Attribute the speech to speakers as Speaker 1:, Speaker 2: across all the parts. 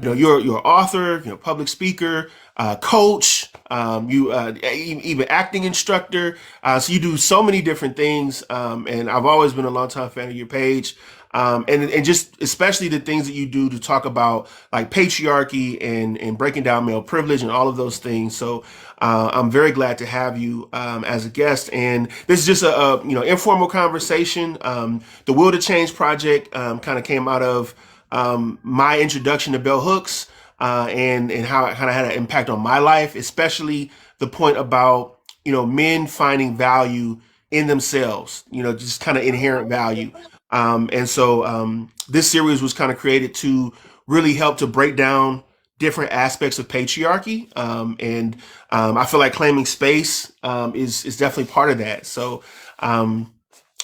Speaker 1: You're an author, public speaker, coach, you even acting instructor. So you do so many different things. And I've always been a long time fan of your page. And just especially the things that you do to talk about like patriarchy and breaking down male privilege and all of those things. So I'm very glad to have you as a guest. And this is just a informal conversation. The Will to Change project kind of came out of my introduction to bell hooks and how it kind of had an impact on my life, especially the point about men finding value in themselves, just kind of inherent value. And so this series was kind of created to really help to break down different aspects of patriarchy, and I feel like claiming space is definitely part of that. So, do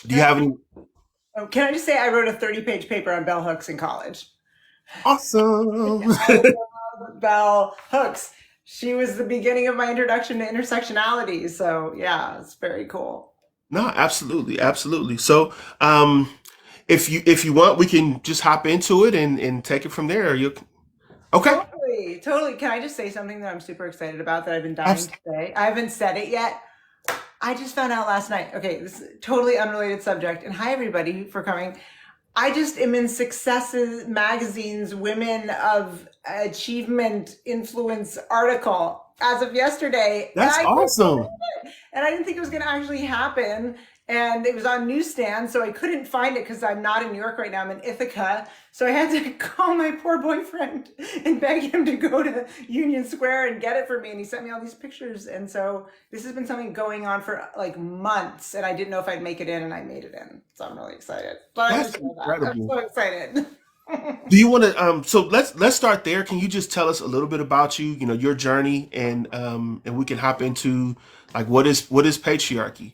Speaker 1: you have any?
Speaker 2: Oh, can I just say I wrote a 30-page paper on bell hooks in college?
Speaker 1: Awesome.
Speaker 2: I love bell hooks. She was the beginning of my introduction to intersectionality. So yeah, it's very cool.
Speaker 1: No, absolutely, absolutely. So, if you want, we can just hop into it and take it from there. You okay?
Speaker 2: Totally, totally. Can I just say something that I'm super excited about that I've been dying
Speaker 1: Abs-
Speaker 2: to say? I haven't said it yet. I just found out last night. Okay, this is a totally unrelated subject. And hi, everybody, for coming. I just am in Successes Magazine's Women of Achievement Influence article as of yesterday. And
Speaker 1: That's
Speaker 2: I couldn't
Speaker 1: awesome.
Speaker 2: believe it. And I didn't think it was going to actually happen. And it was on newsstand, so I couldn't find it because I'm not in New York right now. I'm in Ithaca. So I had to call my poor boyfriend and beg him to go to Union Square and get it for me. And he sent me all these pictures. And so this has been something going on for like months. And I didn't know if I'd make it in, and I made it in. So I'm really excited. But I
Speaker 1: That's
Speaker 2: just know that. I'm
Speaker 1: incredible.
Speaker 2: so excited.
Speaker 1: Do you want to so let's start there. Can you just tell us a little bit about you, your journey, and we can hop into like what is patriarchy?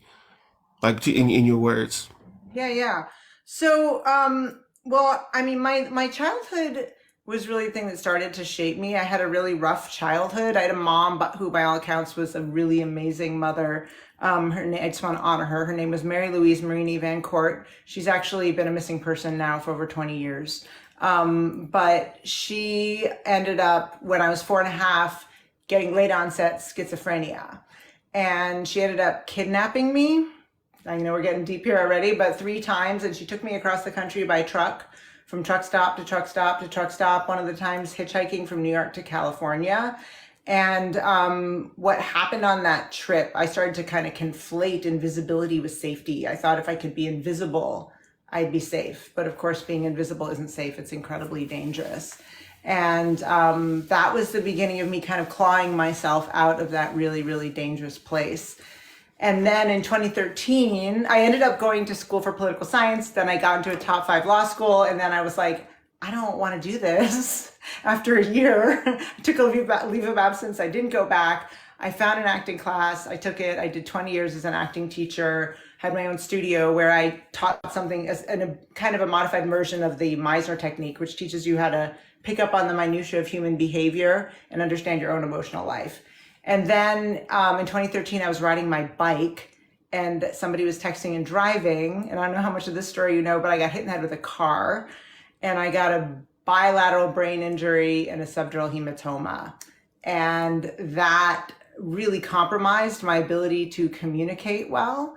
Speaker 1: Like in your words.
Speaker 2: Yeah, yeah. So, well, I mean, my childhood was really the thing that started to shape me. I had a really rough childhood. I had a mom, but who, by all accounts, was a really amazing mother. I just want to honor her. Her name was Mary Louise Marini Vancort. She's actually been a missing person now for over 20 years. But she ended up, when I was 4.5, getting late onset schizophrenia. And she ended up kidnapping me. I know we're getting deep here already, but 3 times. And she took me across the country by truck, from truck stop to truck stop to truck stop, one of the times hitchhiking from New York to California. And what happened on that trip, I started to kind of conflate invisibility with safety. I thought if I could be invisible, I'd be safe. But of course, being invisible isn't safe. It's incredibly dangerous. And that was the beginning of me kind of clawing myself out of that really, really dangerous place. And then in 2013, I ended up going to school for political science. Then I got into a top 5 law school. And then I was like, I don't want to do this. After a year, I took a leave of absence. I didn't go back. I found an acting class. I took it. I did 20 years as an acting teacher, had my own studio where I taught something as in a kind of a modified version of the Meisner technique, which teaches you how to pick up on the minutia of human behavior and understand your own emotional life. And then in 2013, I was riding my bike and somebody was texting and driving. And I don't know how much of this story you know, but I got hit in the head with a car and I got a bilateral brain injury and a subdural hematoma. And that really compromised my ability to communicate well.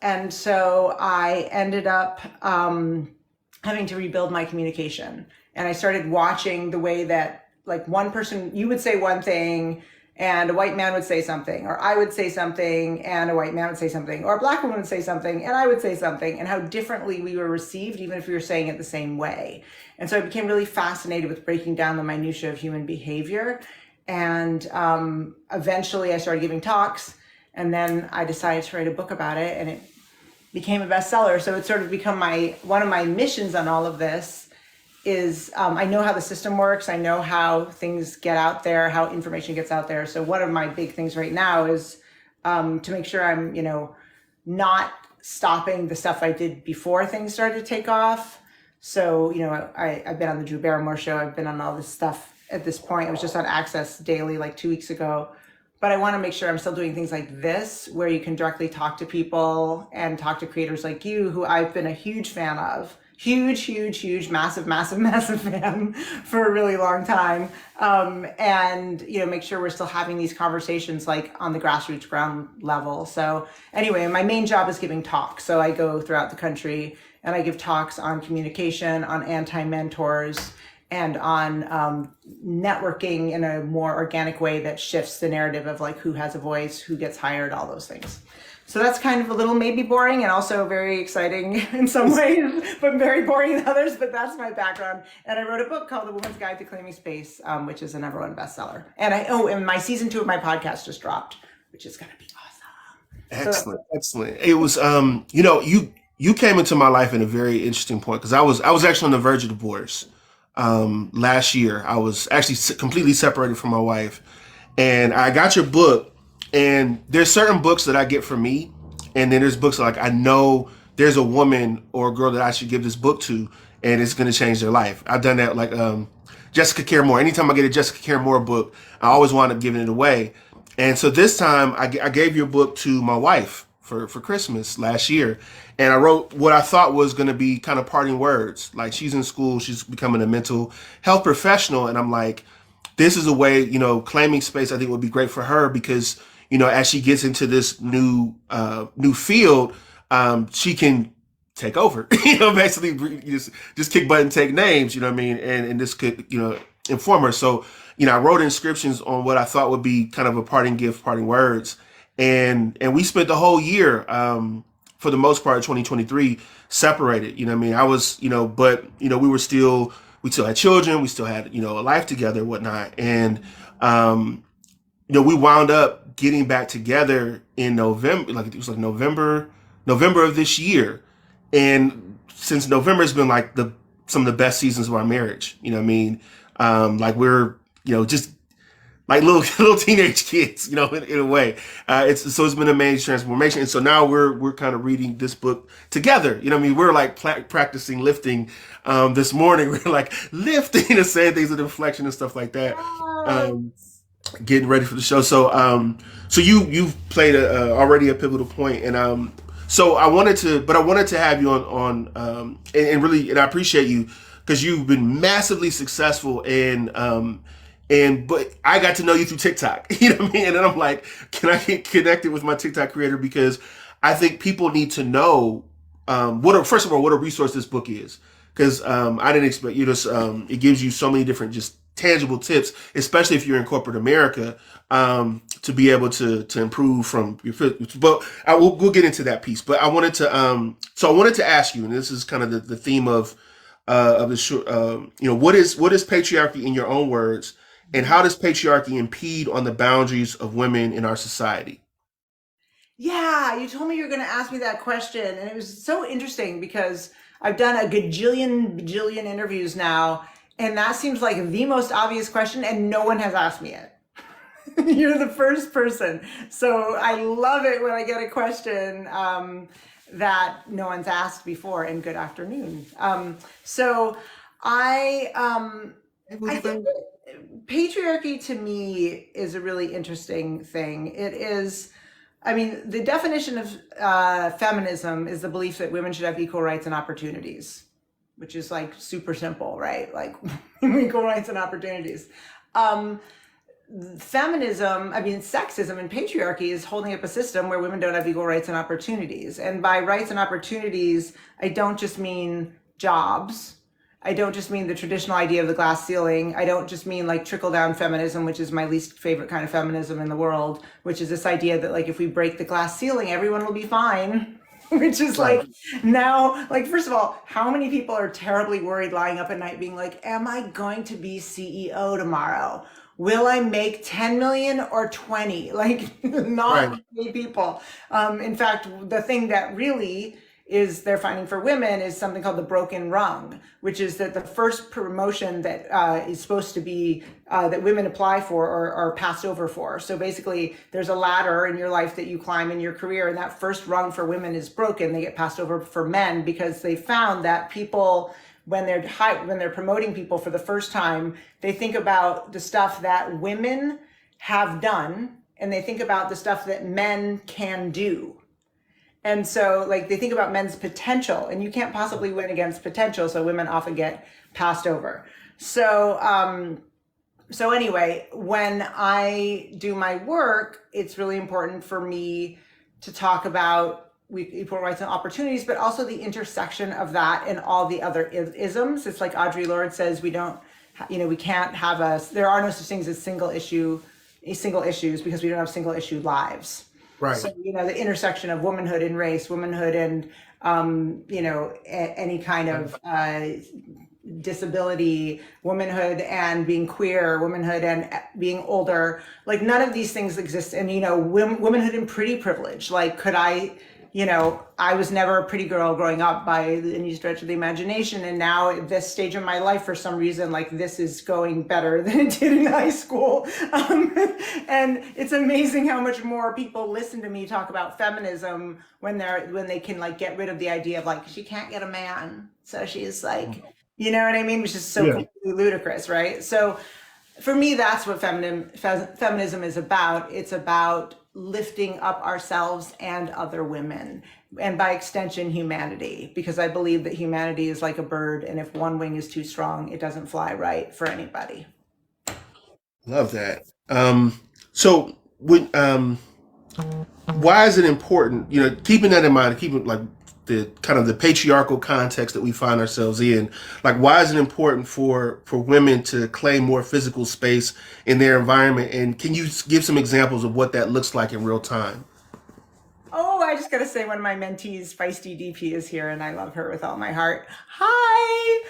Speaker 2: And so I ended up having to rebuild my communication. And I started watching the way that, like, one person, you would say one thing, and a white man would say something, or I would say something, and a white man would say something, or a black woman would say something, and I would say something, and how differently we were received, even if we were saying it the same way. And so I became really fascinated with breaking down the minutia of human behavior. And eventually I started giving talks, and then I decided to write a book about it, and it became a bestseller. So it's sort of become one of my missions on all of this is I know how the system works. I know how things get out there, how information gets out there. So one of my big things right now is to make sure I'm, not stopping the stuff I did before things started to take off. So, I've been on the Drew Barrymore show. I've been on all this stuff at this point. I was just on Access Daily like 2 weeks ago. But I want to make sure I'm still doing things like this, where you can directly talk to people and talk to creators like you, who I've been a huge fan of. huge, massive fan for a really long time. And make sure we're still having these conversations like on the grassroots ground level. So anyway, my main job is giving talks. So I go throughout the country and I give talks on communication, on anti-mentors, and on networking in a more organic way that shifts the narrative of like who has a voice, who gets hired, all those things. So that's kind of a little maybe boring and also very exciting in some ways, but very boring in others. But that's my background. And I wrote a book called The Woman's Guide to Claiming Space, which is a #1 bestseller. And my season 2 of my podcast just dropped, which is going to be awesome.
Speaker 1: Excellent. It was, you came into my life in a very interesting point because I was actually on the verge of divorce. Last year, I was actually completely separated from my wife, and I got your book. And there's certain books that I get from me, and then there's books like I know there's a woman or a girl that I should give this book to, and it's going to change their life. I've done that like Jessica Care Moore. Anytime I get a Jessica Care Moore book, I always wind up giving it away. And so this time I gave your book to my wife for Christmas last year. And I wrote what I thought was going to be kind of parting words. Like she's in school, she's becoming a mental health professional. And I'm like, this is a way, claiming space I think would be great for her because as she gets into this new field, she can take over, basically just kick butt and take names, you know what I mean? And this could, inform her. So, I wrote inscriptions on what I thought would be kind of a parting gift, parting words. And we spent the whole year, for the most part, 2023 separated, you know what I mean? I was, but, we still had children, we still had, a life together and whatnot. And, we wound up getting back together in November, like it was like November of this year. And since November has been like some of the best seasons of our marriage, you know what I mean? Like we're, just like little teenage kids, in a way. It's been a major transformation. And so now we're kind of reading this book together. You know what I mean? We're like practicing lifting. This morning, we're like lifting and saying things with inflection and stuff like that. Getting ready for the show. So you've played already a pivotal point, and so I wanted to have you on and really, and I appreciate you because you've been massively successful but I got to know you through TikTok, you know what I mean? And then I'm like, can I get connected with my TikTok creator? Because I think people need to know first of all, what a resource this book is. Because I didn't expect you to, it gives you so many different just tangible tips, especially if you're in corporate America, to be able to improve from your. But we'll get into that piece. But I wanted to ask you, and this is kind of the theme of the show. What is patriarchy in your own words, and how does patriarchy impede on the boundaries of women in our society?
Speaker 2: Yeah, you told me you were going to ask me that question, and it was so interesting because I've done a bajillion interviews now. And that seems like the most obvious question, and no one has asked me it. You're the first person. So I love it when I get a question that no one's asked before, and good afternoon. So I think patriarchy to me is a really interesting thing. It is, the definition of feminism is the belief that women should have equal rights and opportunities, which is like super simple, right? Like equal rights and opportunities. Feminism, sexism and patriarchy is holding up a system where women don't have equal rights and opportunities. And by rights and opportunities, I don't just mean jobs. I don't just mean the traditional idea of the glass ceiling. I don't just mean like trickle down feminism, which is my least favorite kind of feminism in the world, which is this idea that like if we break the glass ceiling, everyone will be fine. Which is like now, like, first of all, how many people are terribly worried lying up at night being like, am I going to be CEO tomorrow? Will I make 10 million or 20? Like, not many people. In fact, the thing that really is they're finding for women is something called the broken rung, which is that the first promotion that is supposed to be that women apply for or are passed over for. So basically, there's a ladder in your life that you climb in your career, and that first rung for women is broken. They get passed over for men because they found that people, when they're promoting people for the first time, they think about the stuff that women have done, and they think about the stuff that men can do. And so, like, they think about men's potential, and you can't possibly win against potential. So women often get passed over. So, so anyway, when I do my work, it's really important for me to talk about equal rights and opportunities, but also the intersection of that and all the other isms. It's like Audre Lorde says, we don't, we can't have there are no such things as single issues because we don't have single issue lives.
Speaker 1: Right.
Speaker 2: So, the intersection of womanhood and race, womanhood and, any kind of disability, womanhood and being queer, womanhood and being older, like none of these things exist. And, womanhood and pretty privilege, like I was never a pretty girl growing up by any stretch of the imagination. And now at this stage of my life, for some reason, like this is going better than it did in high school. And it's amazing how much more people listen to me talk about feminism when they can like get rid of the idea of like, she can't get a man. So she's like, you know what I mean? Which is so
Speaker 1: Yeah.
Speaker 2: completely ludicrous, right? So for me, that's what feminism is about. It's about lifting up ourselves and other women, and by extension, humanity, because I believe that humanity is like a bird, and if one wing is too strong, it doesn't fly right for anybody.
Speaker 1: Love that. So when why is it important? Keeping that in mind, keeping like the kind of the patriarchal context that we find ourselves in. Like, why is it important for women to claim more physical space in their environment? And can you give some examples of what that looks like in real time?
Speaker 2: Oh, I just got to say, one of my mentees, Feisty DP, is here, and I love her with all my heart. Hi.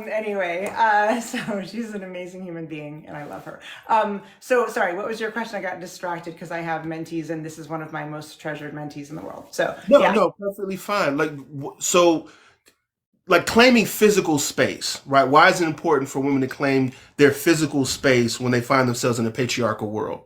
Speaker 2: Anyway, so she's an amazing human being, and I love her. So sorry, what was your question? I got distracted because I have mentees, and this is one of my most treasured mentees in the world. So
Speaker 1: No,
Speaker 2: yeah.
Speaker 1: no, perfectly fine. So, like claiming physical space, right? Why is it important for women to claim their physical space when they find themselves in a patriarchal world?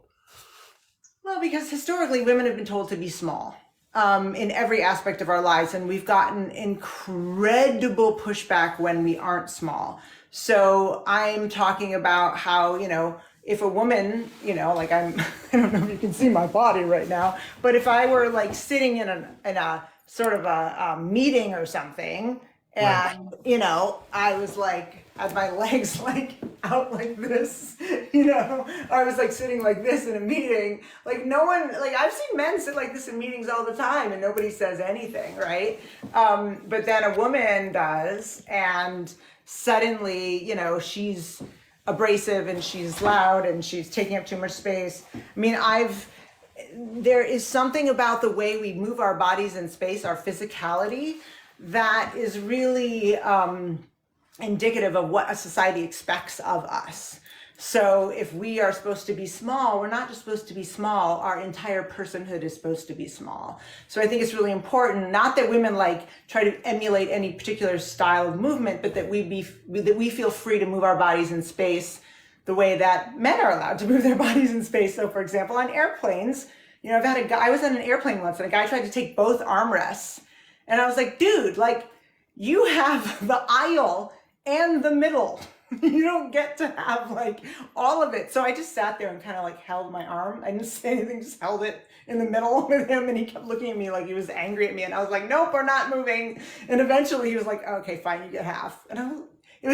Speaker 2: Well, because historically women have been told to be small in every aspect of our lives, and we've gotten incredible pushback when we aren't small. So I'm talking about how, if a woman, like I don't know if you can see my body right now, but if I were like sitting in a sort of a meeting or something,
Speaker 1: Right.
Speaker 2: and I was like had my legs like out like this, I was like sitting like this in a meeting, like no one, like I've seen men sit like this in meetings all the time and nobody says anything, right? But then a woman does, and suddenly she's abrasive and she's loud and she's taking up too much space. I mean, there is something about the way we move our bodies in space, our physicality, that is really indicative of what a society expects of us. So if we are supposed to be small, we're not just supposed to be small, our entire personhood is supposed to be small. So I think it's really important, not that women like try to emulate any particular style of movement, but that we feel free to move our bodies in space the way that men are allowed to move their bodies in space. So for example, on airplanes, I was on an airplane once and a guy tried to take both armrests. And I was like, dude, like you have the aisle and the middle. You don't get to have like all of it. So I just sat there and kind of like held my arm. I didn't say anything, just held it in the middle with him. And he kept looking at me like he was angry at me. And I was like, nope, we're not moving. And eventually he was like, okay, fine, you get half. And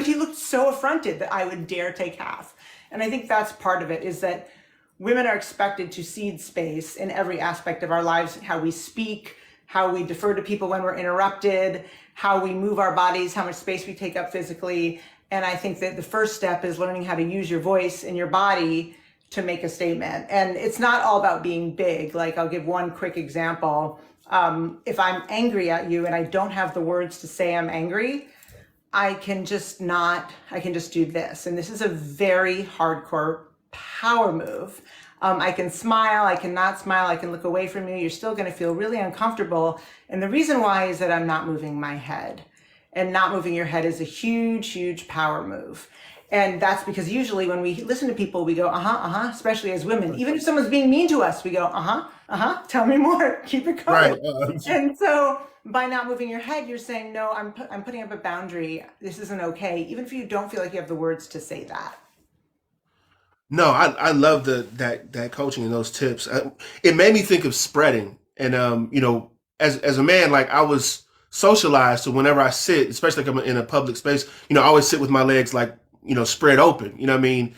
Speaker 2: he looked so affronted that I would dare take half. And I think that's part of it, is that women are expected to cede space in every aspect of our lives, how we speak, how we defer to people when we're interrupted, how we move our bodies, how much space we take up physically. And I think that the first step is learning how to use your voice and your body to make a statement. And it's not all about being big. Like, I'll give one quick example. If I'm angry at you and I don't have the words to say I'm angry, I can just do this. And this is a very hardcore power move. I can smile, I can not smile, I can look away from you. You're still going to feel really uncomfortable. And the reason why is that I'm not moving my head. And not moving your head is a huge, huge power move. And that's because usually when we listen to people, we go, especially as women. Even if someone's being mean to us, we go, tell me more, keep it going.
Speaker 1: Right.
Speaker 2: And so by not moving your head, you're saying, no, I'm putting up a boundary. This isn't okay. Even if you don't feel like you have the words to say that.
Speaker 1: No, I love that coaching and those tips. It made me think of spreading, and as a man, like I was socialized to whenever I sit, especially like I'm in a public space, I always sit with my legs like spread open. You know what I mean?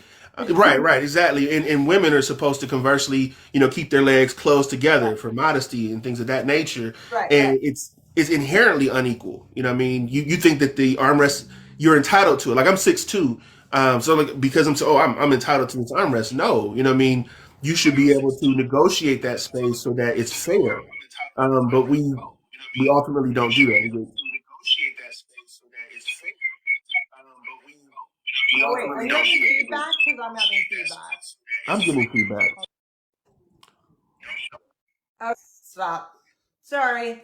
Speaker 1: Right, exactly. And women are supposed to conversely, keep their legs closed together for modesty and things of that nature.
Speaker 2: Right, right.
Speaker 1: And it's inherently unequal. You know what I mean? You think that the armrest you're entitled to it. Like I'm 6'2", so like because I'm entitled to this armrest. No, you know what I mean? You should be able to negotiate that space so that it's fair. But we ultimately don't do that. We
Speaker 2: Oh wait, are
Speaker 1: ultimately
Speaker 2: you
Speaker 1: don't
Speaker 2: having
Speaker 1: do that.
Speaker 2: feedback? Because I'm having feedback.
Speaker 1: I'm getting feedback.
Speaker 2: Oh, stop. Sorry.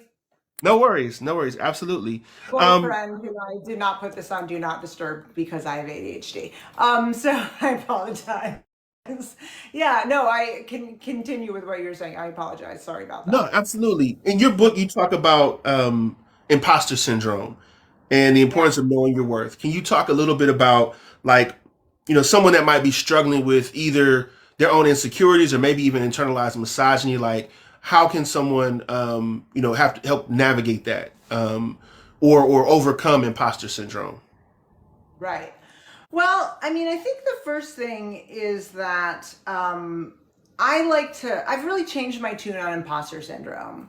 Speaker 1: No worries, no worries. Absolutely. Um,
Speaker 2: Boyfriend who I did not put this on do not disturb because I have ADHD. So I apologize. Yeah, no, I can continue with what you're saying. I apologize. Sorry about
Speaker 1: no,
Speaker 2: that.
Speaker 1: absolutely. In your book, you talk about imposter syndrome and the
Speaker 2: Yeah.
Speaker 1: importance of knowing your worth. Can you talk a little bit about like, someone that might be struggling with either their own insecurities or maybe even internalized misogyny? Like, how can someone, have to help navigate that or overcome imposter syndrome?
Speaker 2: Right. Well, I mean, I think the first thing is that I've really changed my tune on imposter syndrome.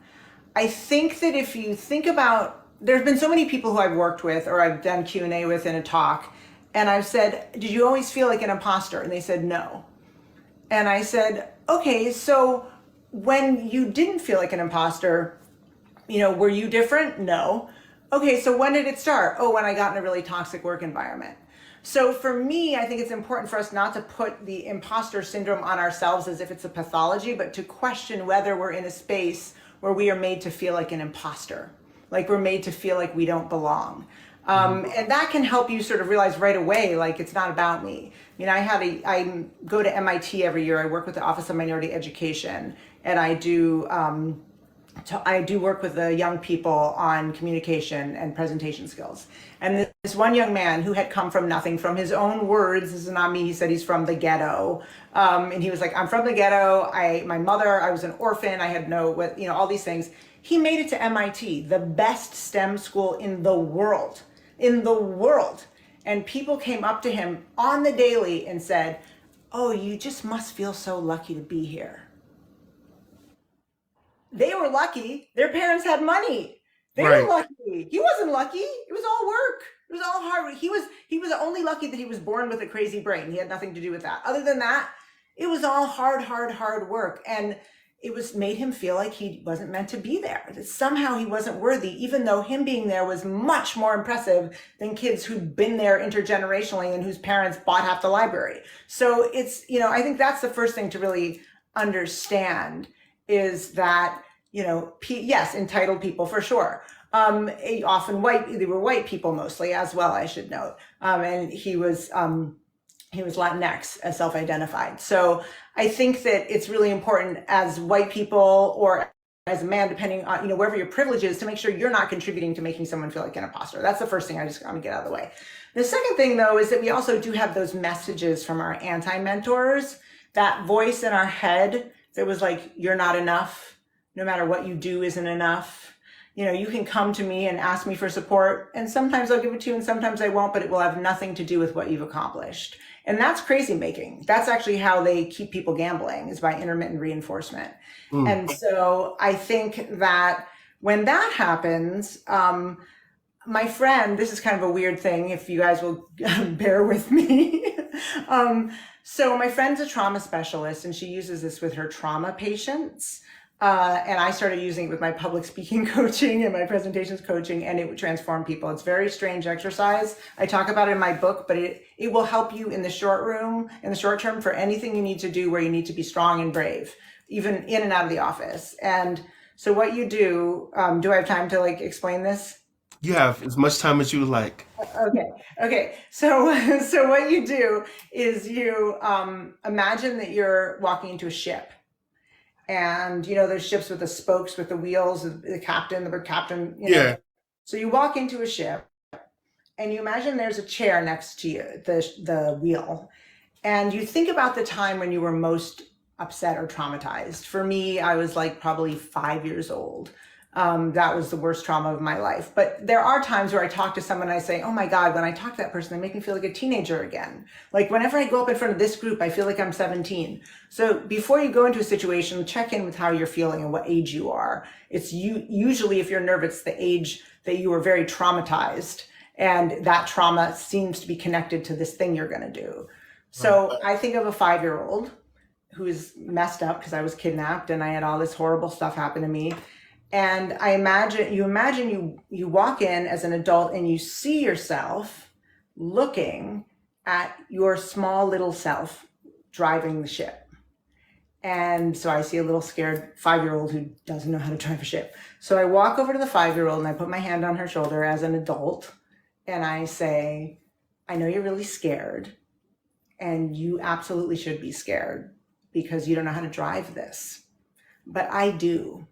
Speaker 2: I think that if you think about, there's been so many people who I've worked with or I've done Q&A with in a talk, and I've said, did you always feel like an imposter? And they said, no. And I said, okay, so when you didn't feel like an imposter, were you different? No. Okay, so when did it start? Oh, when I got in a really toxic work environment. So for me, I think it's important for us not to put the imposter syndrome on ourselves as if it's a pathology, but to question whether we're in a space where we are made to feel like an imposter, like we're made to feel like we don't belong. And that can help you sort of realize right away, like it's not about me. I go to MIT every year. I work with the Office of Minority Education, and I do work with the young people on communication and presentation skills. And this one young man who had come from nothing, from his own words, this is not me, he said he's from the ghetto. And he was like, I'm from the ghetto. My mother, I was an orphan. I had all these things. He made it to MIT, the best STEM school in the world. And people came up to him on the daily and said, oh, you just must feel so lucky to be here. They were lucky. Their parents had money. They were
Speaker 1: Right.
Speaker 2: lucky. He wasn't lucky. It was all work. It was all hard work. He was only lucky that he was born with a crazy brain. He had nothing to do with that. Other than that, it was all hard work. And it was made him feel like he wasn't meant to be there. That somehow he wasn't worthy, even though him being there was much more impressive than kids who'd been there intergenerationally and whose parents bought half the library. So I think that's the first thing to really understand is that, yes, entitled people for sure. Often they were white people mostly as well, I should note. And he was Latinx, as self-identified. So I think that it's really important as white people or as a man, depending on, wherever your privilege is, to make sure you're not contributing to making someone feel like an imposter. That's the first thing I just want to get out of the way. The second thing, though, is that we also do have those messages from our anti-mentors, that voice in our head that was like, you're not enough. No matter what you do isn't enough. You can come to me and ask me for support, and sometimes I'll give it to you and sometimes I won't, but it will have nothing to do with what you've accomplished. And that's crazy making. That's actually how they keep people gambling, is by intermittent reinforcement.
Speaker 1: Mm.
Speaker 2: And so I think that when that happens, my friend, this is kind of a weird thing, if you guys will bear with me. So my friend's a trauma specialist, and she uses this with her trauma patients. And I started using it with my public speaking coaching and my presentations coaching, and it would transform people. It's a very strange exercise. I talk about it in my book, but it will help you in the short term for anything you need to do where you need to be strong and brave, even in and out of the office. And so what you do I have time to explain this?
Speaker 1: You have as much time as you would like.
Speaker 2: Okay. So what you do is you imagine that you're walking into a ship. And those ships with the spokes, with the wheels, the captain.
Speaker 1: Yeah.
Speaker 2: So you walk into a ship, and you imagine there's a chair next to you, the wheel, and you think about the time when you were most upset or traumatized. For me, I was probably 5 years old. That was the worst trauma of my life. But there are times where I talk to someone and I say, oh my God, when I talk to that person, they make me feel like a teenager again. Like whenever I go up in front of this group, I feel like I'm 17. So before you go into a situation, check in with how you're feeling and what age you are. It's usually, if you're nervous, the age that you were very traumatized. And that trauma seems to be connected to this thing you're going to do. So I think of a 5-year-old who is messed up because I was kidnapped and I had all this horrible stuff happen to me. And I imagine you walk in as an adult and you see yourself looking at your small little self driving the ship. And so I see a little scared 5-year-old who doesn't know how to drive a ship. So I walk over to the 5-year-old and I put my hand on her shoulder as an adult and I say, I know you're really scared and you absolutely should be scared because you don't know how to drive this. But I do.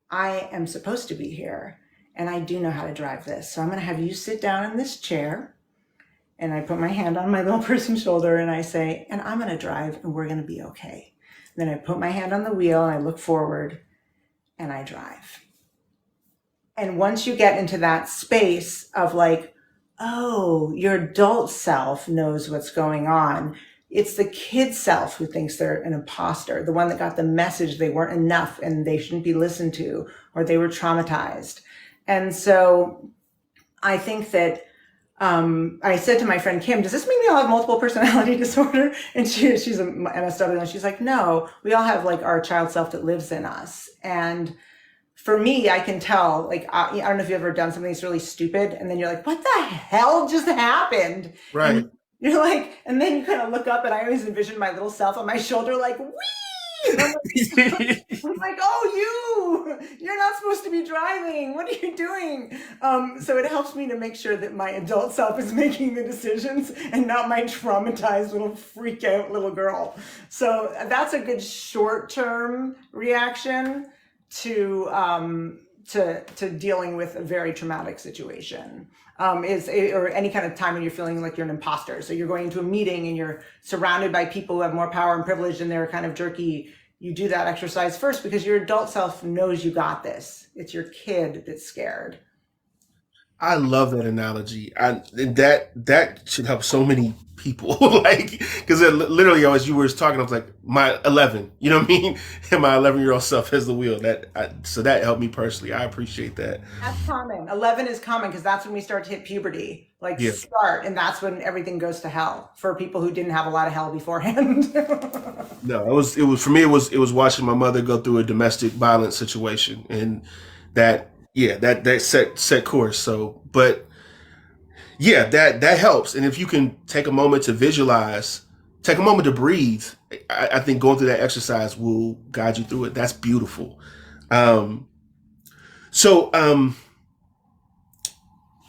Speaker 2: I am supposed to be here and I do know how to drive this. So I'm going to have you sit down in this chair and I put my hand on my little person's shoulder and I say, and I'm going to drive and we're going to be okay. And then I put my hand on the wheel and I look forward and I drive. And once you get into that space of like, oh, your adult self knows what's going on. It's the kid self who thinks they're an imposter, the one that got the message they weren't enough and they shouldn't be listened to, or they were traumatized. And so I think that I said to my friend Kim, does this mean we all have multiple personality disorder? And she's a MSW, and she's like, no, we all have like our child self that lives in us. And for me, I can tell, like, I don't know if you've ever done something that's really stupid and then you're like, what the hell just happened?
Speaker 1: Right.
Speaker 2: And you're like, and then you kind of look up and I always envision my little self on my shoulder, like, wee! And I'm like, oh, you're not supposed to be driving. What are you doing? So it helps me to make sure that my adult self is making the decisions and not my traumatized little freak out little girl. So that's a good short-term reaction to dealing with a very traumatic situation, or any kind of time when you're feeling like you're an imposter. So you're going into a meeting and you're surrounded by people who have more power and privilege and they're kind of jerky. You do that exercise first because your adult self knows you got this. It's your kid that's scared.
Speaker 1: I love that analogy. That should help so many people. Like, because literally, as you were talking, I was like, my 11. You know what I mean? And my 11-year-old self has the wheel. So that helped me personally. I appreciate that.
Speaker 2: That's common. 11 is common because that's when we start to hit puberty. Like
Speaker 1: Yeah.
Speaker 2: start, and that's when everything goes to hell for people who didn't have a lot of hell beforehand.
Speaker 1: No, it was for me. It was watching my mother go through a domestic violence situation, and that set course. So, but yeah, that helps. And if you can take a moment to visualize, take a moment to breathe, I think going through that exercise will guide you through it. That's beautiful. Um, so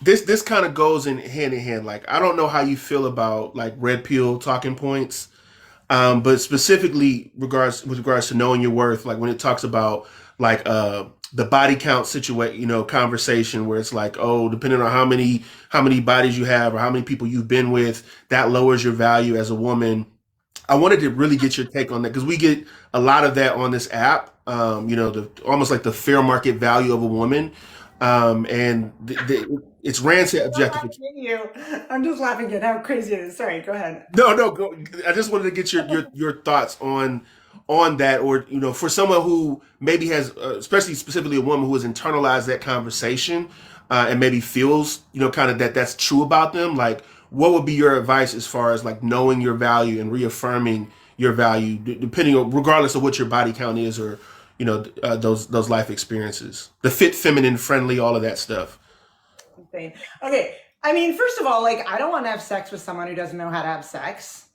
Speaker 1: this kind of goes in hand. Like, I don't know how you feel about like red pill talking points, but specifically with regards to knowing your worth, like when it talks about like the body count situation, conversation where it's like, oh, depending on how many bodies you have or how many people you've been with, that lowers your value as a woman. I wanted to really get your take on that because we get a lot of that on this app. Almost like the fair market value of a woman, and it's rancid objectification.
Speaker 2: I'm just laughing at how crazy it is. Sorry, go ahead.
Speaker 1: No, go. I just wanted to get your thoughts on that, or for someone who maybe has, especially specifically a woman who has internalized that conversation, and maybe feels kind of that's true about them. Like, what would be your advice as far as like knowing your value and reaffirming your value, depending on regardless of what your body count is, or those life experiences, the fit, feminine, friendly, all of that stuff.
Speaker 2: Insane. Okay, I mean, first of all, like, I don't want to have sex with someone who doesn't know how to have sex.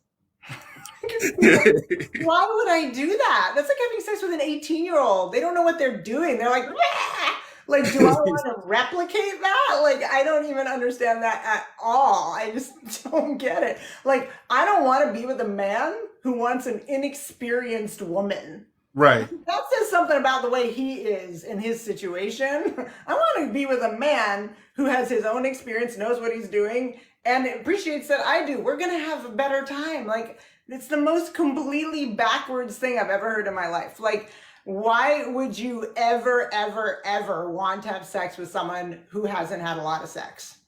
Speaker 2: Why would I do that? That's like having sex with an 18-year-old. They don't know what they're doing. They're like, "Wah!" Like, do I want to replicate that? Like, I don't even understand that at all. I just don't get it. Like, I don't want to be with a man who wants an inexperienced woman.
Speaker 1: Right.
Speaker 2: That says something about the way he is in his situation. I want to be with a man who has his own experience, knows what he's doing, and appreciates that I do. We're going to have a better time. Like, it's the most completely backwards thing I've ever heard in my life. Like, Why would you ever, ever, ever want to have sex with someone who hasn't had a lot of sex?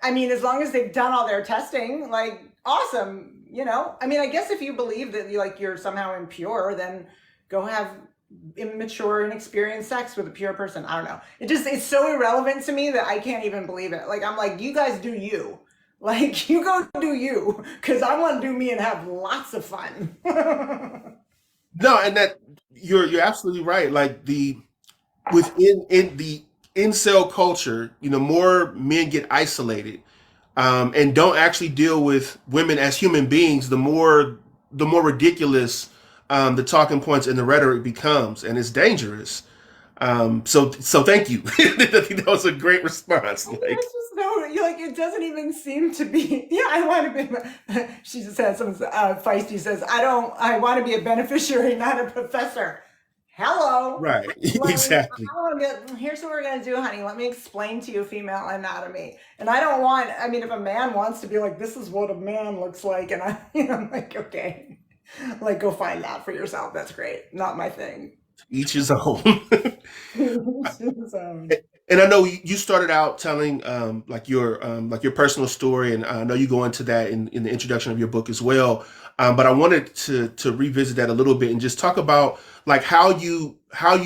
Speaker 2: I mean, as long as they've done all their testing, like, awesome, you know? I mean, I guess if you believe that you're somehow impure, then go have immature and inexperienced sex with a pure person. I don't know. It's so irrelevant to me that I can't even believe it. Like, I'm like, you guys do you. Like, you go do you, because I want to do me and have lots of fun.
Speaker 1: No, and that you're absolutely right. Like the within in the incel culture, more men get isolated, and don't actually deal with women as human beings. The more ridiculous the talking points and the rhetoric becomes, and it's dangerous. So thank you. I think that was a great response. Like,
Speaker 2: There's just no, you like, it doesn't even seem to be. Yeah, I want to be. She just had some feisty says, I want to be a beneficiary, not a professor. Hello.
Speaker 1: right,
Speaker 2: Let me,
Speaker 1: exactly.
Speaker 2: here's what we're going to do, honey. Let me explain to you female anatomy. And I don't want, I mean, if a man wants to be like, this is what a man looks like, and I'm like, okay, like, go find that for yourself. That's great. Not my thing.
Speaker 1: Each his own.
Speaker 2: So,
Speaker 1: And I know you started out telling like your personal story, and I know you go into that in the introduction of your book as well. But I wanted to revisit that a little bit and just talk about like how you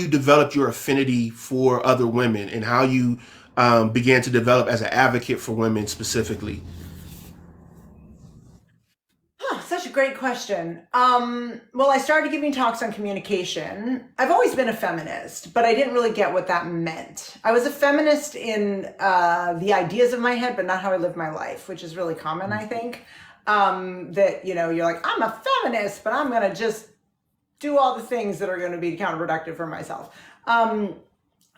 Speaker 1: developed your affinity for other women and how you began to develop as an advocate for women specifically.
Speaker 2: huh, such a great question. Well, I started giving talks on communication. I've always been a feminist, but I didn't really get what that meant. I was a feminist in the ideas of my head, but not how I lived my life, which is really common, I think. That, you're like, I'm a feminist, but I'm going to just do all the things that are going to be counterproductive for myself.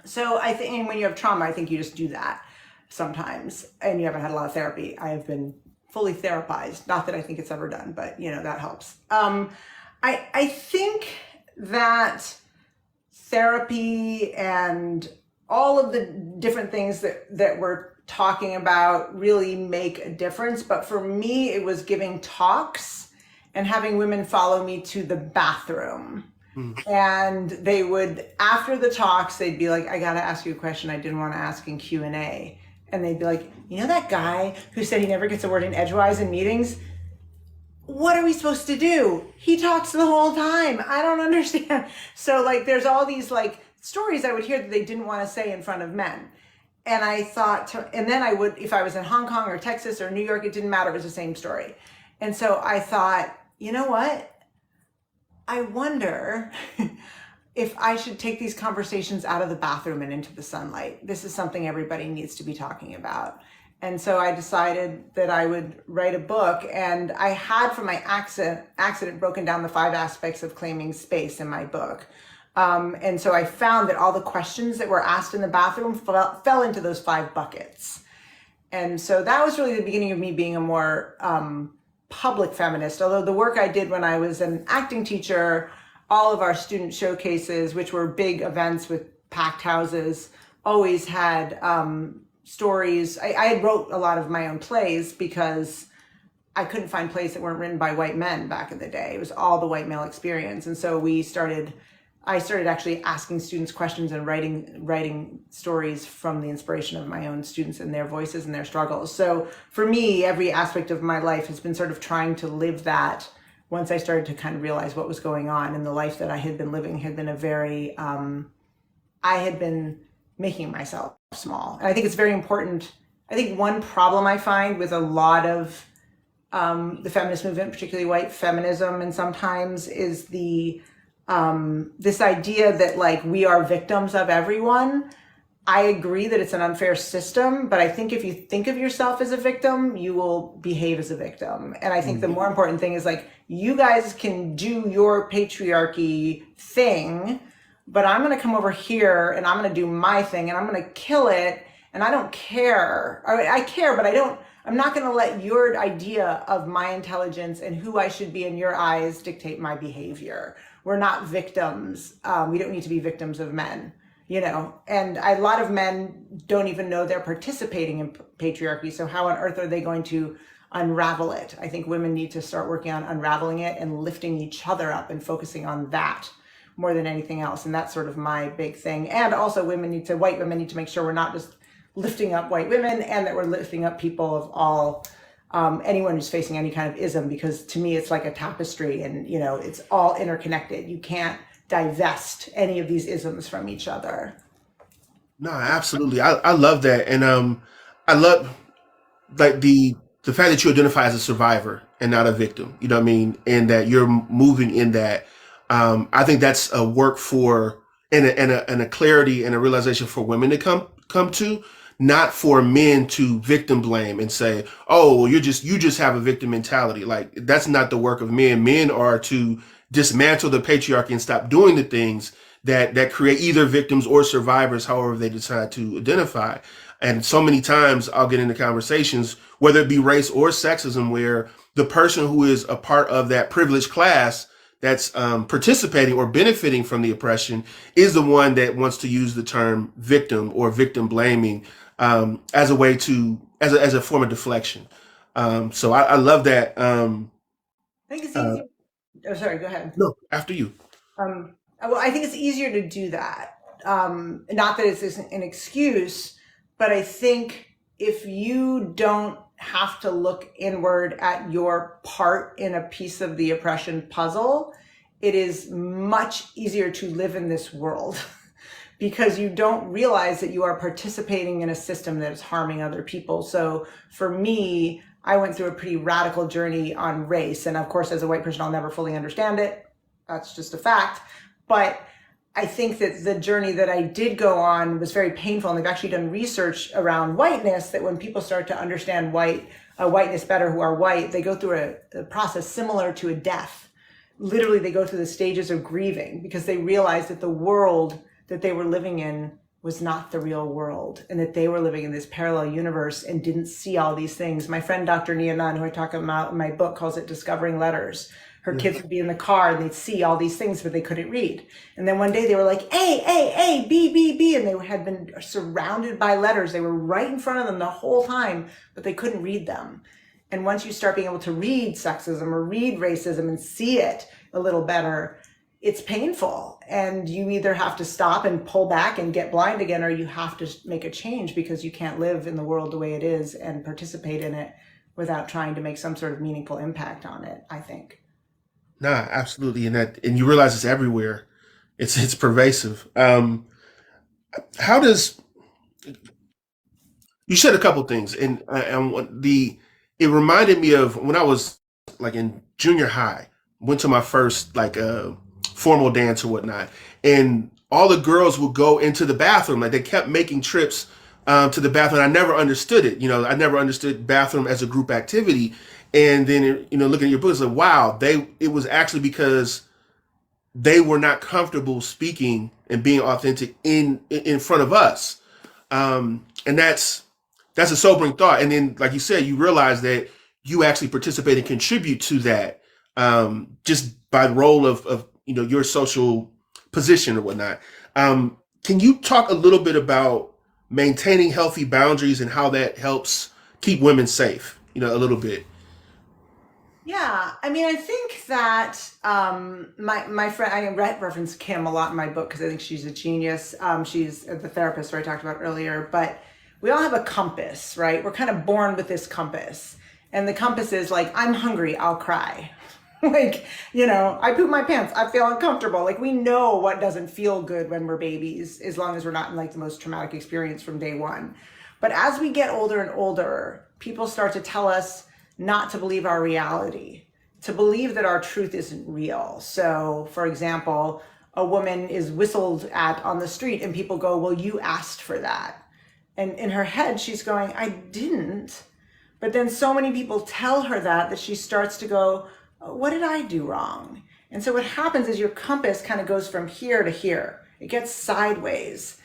Speaker 2: So I think when you have trauma, I think you just do that sometimes, and you haven't had a lot of therapy. I have been fully therapized. Not that I think it's ever done, but that helps. I think that therapy and all of the different things that we're talking about really make a difference. But for me, it was giving talks and having women follow me to the bathroom.
Speaker 1: Mm.
Speaker 2: And they would, after the talks, they'd be like, I got to ask you a question I didn't want to ask in Q&A. And they'd be like, that guy who said he never gets a word in edgewise in meetings? What are we supposed to do? He talks the whole time. I don't understand. So like, there's all these like stories I would hear that they didn't want to say in front of men. And I thought, and then I would, if I was in Hong Kong or Texas or New York, it didn't matter. It was the same story. And so I thought, you know what? I wonder if I should take these conversations out of the bathroom and into the sunlight. This is something everybody needs to be talking about. And so I decided that I would write a book, and I had from my accident broken down the 5 aspects of claiming space in my book. And so I found that all the questions that were asked in the bathroom fell into those 5 buckets. And so that was really the beginning of me being a more public feminist. Although the work I did when I was an acting teacher, all of our student showcases, which were big events with packed houses, always had stories. I had wrote a lot of my own plays because I couldn't find plays that weren't written by white men back in the day. It was all the white male experience. And so I started actually asking students questions and writing stories from the inspiration of my own students and their voices and their struggles. So for me, every aspect of my life has been sort of trying to live that. Once I started to kind of realize what was going on, and the life that I had been living had been I had been making myself small. And I think it's very important. I think one problem I find with a lot of the feminist movement, particularly white feminism, and sometimes is this idea that like we are victims of everyone. I agree that it's an unfair system, but I think if you think of yourself as a victim, you will behave as a victim. And I think the more important thing is like, you guys can do your patriarchy thing, but I'm going to come over here and I'm going to do my thing and I'm going to kill it. And I don't care. I care, but I'm not going to let your idea of my intelligence and who I should be in your eyes dictate my behavior. We're not victims. We don't need to be victims of men, and a lot of men don't even know they're participating in patriarchy. So how on earth are they going to unravel it? I think women need to start working on unraveling it and lifting each other up and focusing on that, more than anything else. And that's sort of my big thing. And also white women need to make sure we're not just lifting up white women, and that we're lifting up people of all, anyone who's facing any kind of ism, because to me, it's like a tapestry, and, it's all interconnected. You can't divest any of these isms from each other.
Speaker 1: No, absolutely. I love that. And I love like the fact that you identify as a survivor and not a victim, you know what I mean? And that you're moving in that. I think that's a work for and a clarity and a realization for women to come to, not for men to victim blame and say, "Oh, well, you just have a victim mentality." Like that's not the work of men. Men are to dismantle the patriarchy and stop doing the things that create either victims or survivors, however they decide to identify. And so many times I'll get into conversations, whether it be race or sexism, where the person who is a part of that privileged class that's participating or benefiting from the oppression is the one that wants to use the term victim or victim blaming as a way to, as a form of deflection. So I love that.
Speaker 2: I think it's
Speaker 1: Uh,
Speaker 2: easier. Oh, sorry, go ahead.
Speaker 1: no, after you.
Speaker 2: Well, I think it's easier to do that. Not that it's an excuse, but I think if you don't have to look inward at your part in a piece of the oppression puzzle, it is much easier to live in this world because you don't realize that you are participating in a system that is harming other people. So for me, I went through a pretty radical journey on race. And of course, as a white person, I'll never fully understand it. That's just a fact. But I think that the journey that I did go on was very painful. And they've actually done research around whiteness that when people start to understand whiteness better who are white, they go through a process similar to a death. Literally, they go through the stages of grieving because they realize that the world that they were living in was not the real world, and that they were living in this parallel universe and didn't see all these things. My friend, Dr. Nia Nunn, who I talk about in my book, calls it discovering letters. Her kids would be in the car and they'd see all these things, but they couldn't read. And then one day they were like, A, A, A, B, B, B. And they had been surrounded by letters. They were right in front of them the whole time, but they couldn't read them. And once you start being able to read sexism or read racism and see it a little better, it's painful. And you either have to stop and pull back and get blind again, or you have to make a change because you can't live in the world the way it is and participate in it without trying to make some sort of meaningful impact on it, I think.
Speaker 1: Nah, absolutely. And you realize it's everywhere. It's pervasive. How does you said a couple things, and it reminded me of when I was like in junior high, went to my first like formal dance or whatnot, and all the girls would go into the bathroom. Like they kept making trips to the bathroom. I never understood it. I never understood bathroom as a group activity. And then looking at your book, it's like wow, it was actually because they were not comfortable speaking and being authentic in front of us. And that's a sobering thought. And then, like you said, you realize that you actually participate and contribute to that just by the role of your social position or whatnot. Can you talk a little bit about maintaining healthy boundaries and how that helps keep women safe? A little bit.
Speaker 2: Yeah, I mean, I think that my friend, I reference Kim a lot in my book because I think she's a genius. She's the therapist who I talked about earlier, but we all have a compass, right? We're kind of born with this compass. And the compass is like, I'm hungry, I'll cry. Like, I poop my pants, I feel uncomfortable. Like we know what doesn't feel good when we're babies, as long as we're not in like the most traumatic experience from day one. But as we get older and older, people start to tell us not to believe our reality, to believe that our truth isn't real. So, for example, a woman is whistled at on the street and people go, well, you asked for that. And in her head, she's going, I didn't. But then so many people tell her that she starts to go, oh, what did I do wrong? And so what happens is your compass kind of goes from here to here. It gets sideways.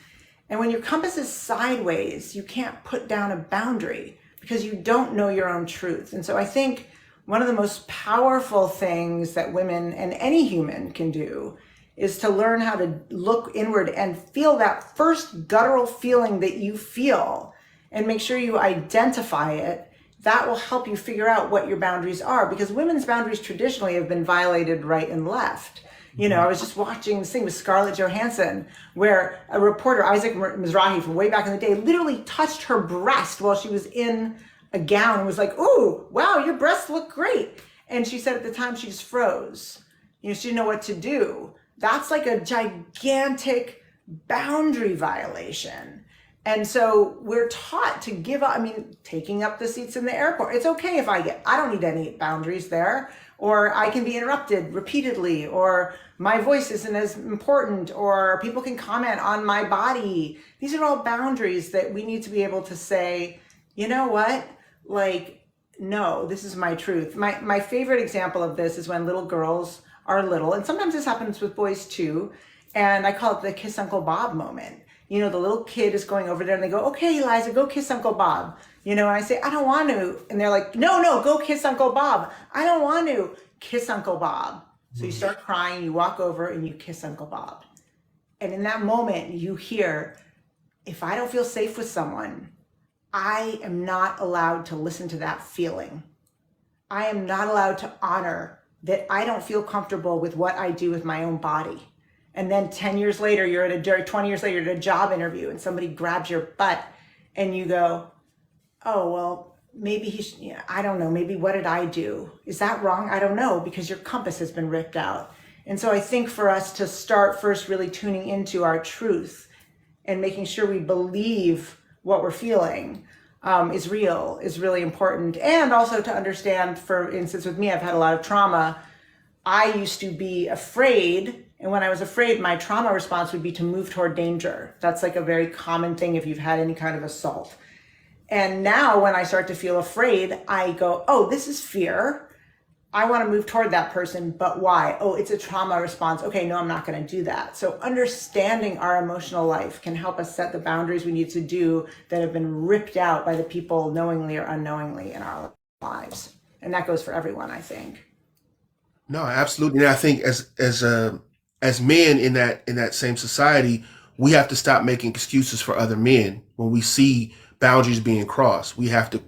Speaker 2: And when your compass is sideways, you can't put down a boundary because you don't know your own truth. And so I think one of the most powerful things that women and any human can do is to learn how to look inward and feel that first guttural feeling that you feel and make sure you identify it. That will help you figure out what your boundaries are, because women's boundaries traditionally have been violated right and left. I was just watching this thing with Scarlett Johansson where a reporter, Isaac Mizrahi from way back in the day, literally touched her breast while she was in a gown and was like, "Ooh, wow, your breasts look great." And she said at the time she just froze. She didn't know what to do. That's like a gigantic boundary violation. And so we're taught to give up. I mean, taking up the seats in the airport. It's okay if I don't need any boundaries there, or I can be interrupted repeatedly, or my voice isn't as important, or people can comment on my body. These are all boundaries that we need to be able to say, you know what? Like, no, this is my truth. My favorite example of this is when little girls are little, and sometimes this happens with boys too, and I call it the kiss Uncle Bob moment. The little kid is going over there and they go, "Okay, Eliza, go kiss Uncle Bob." And I say, "I don't want to." And they're like, "No, no, go kiss Uncle Bob." "I don't want to." Kiss Uncle Bob. So you start crying, you walk over and you kiss Uncle Bob. And in that moment, you hear, if I don't feel safe with someone, I am not allowed to listen to that feeling. I am not allowed to honor that I don't feel comfortable with what I do with my own body. And then 10 years later, 20 years later, you're at a job interview and somebody grabs your butt and you go, "Oh, well, maybe I don't know, maybe what did I do? Is that wrong? I don't know," because your compass has been ripped out. And so I think for us to start first really tuning into our truth and making sure we believe what we're feeling is real, is really important. And also to understand, for instance, with me, I've had a lot of trauma. I used to be afraid. And when I was afraid, my trauma response would be to move toward danger. That's like a very common thing if you've had any kind of assault. And now when I start to feel afraid, I go, "Oh, this is fear. I want to move toward that person, but why? Oh, it's a trauma response. Okay, no, I'm not going to do that." So understanding our emotional life can help us set the boundaries we need to do that have been ripped out by the people knowingly or unknowingly in our lives. And that goes for everyone, I think.
Speaker 1: No, absolutely. And I think as men in that same society, we have to stop making excuses for other men when we see boundaries being crossed. We have to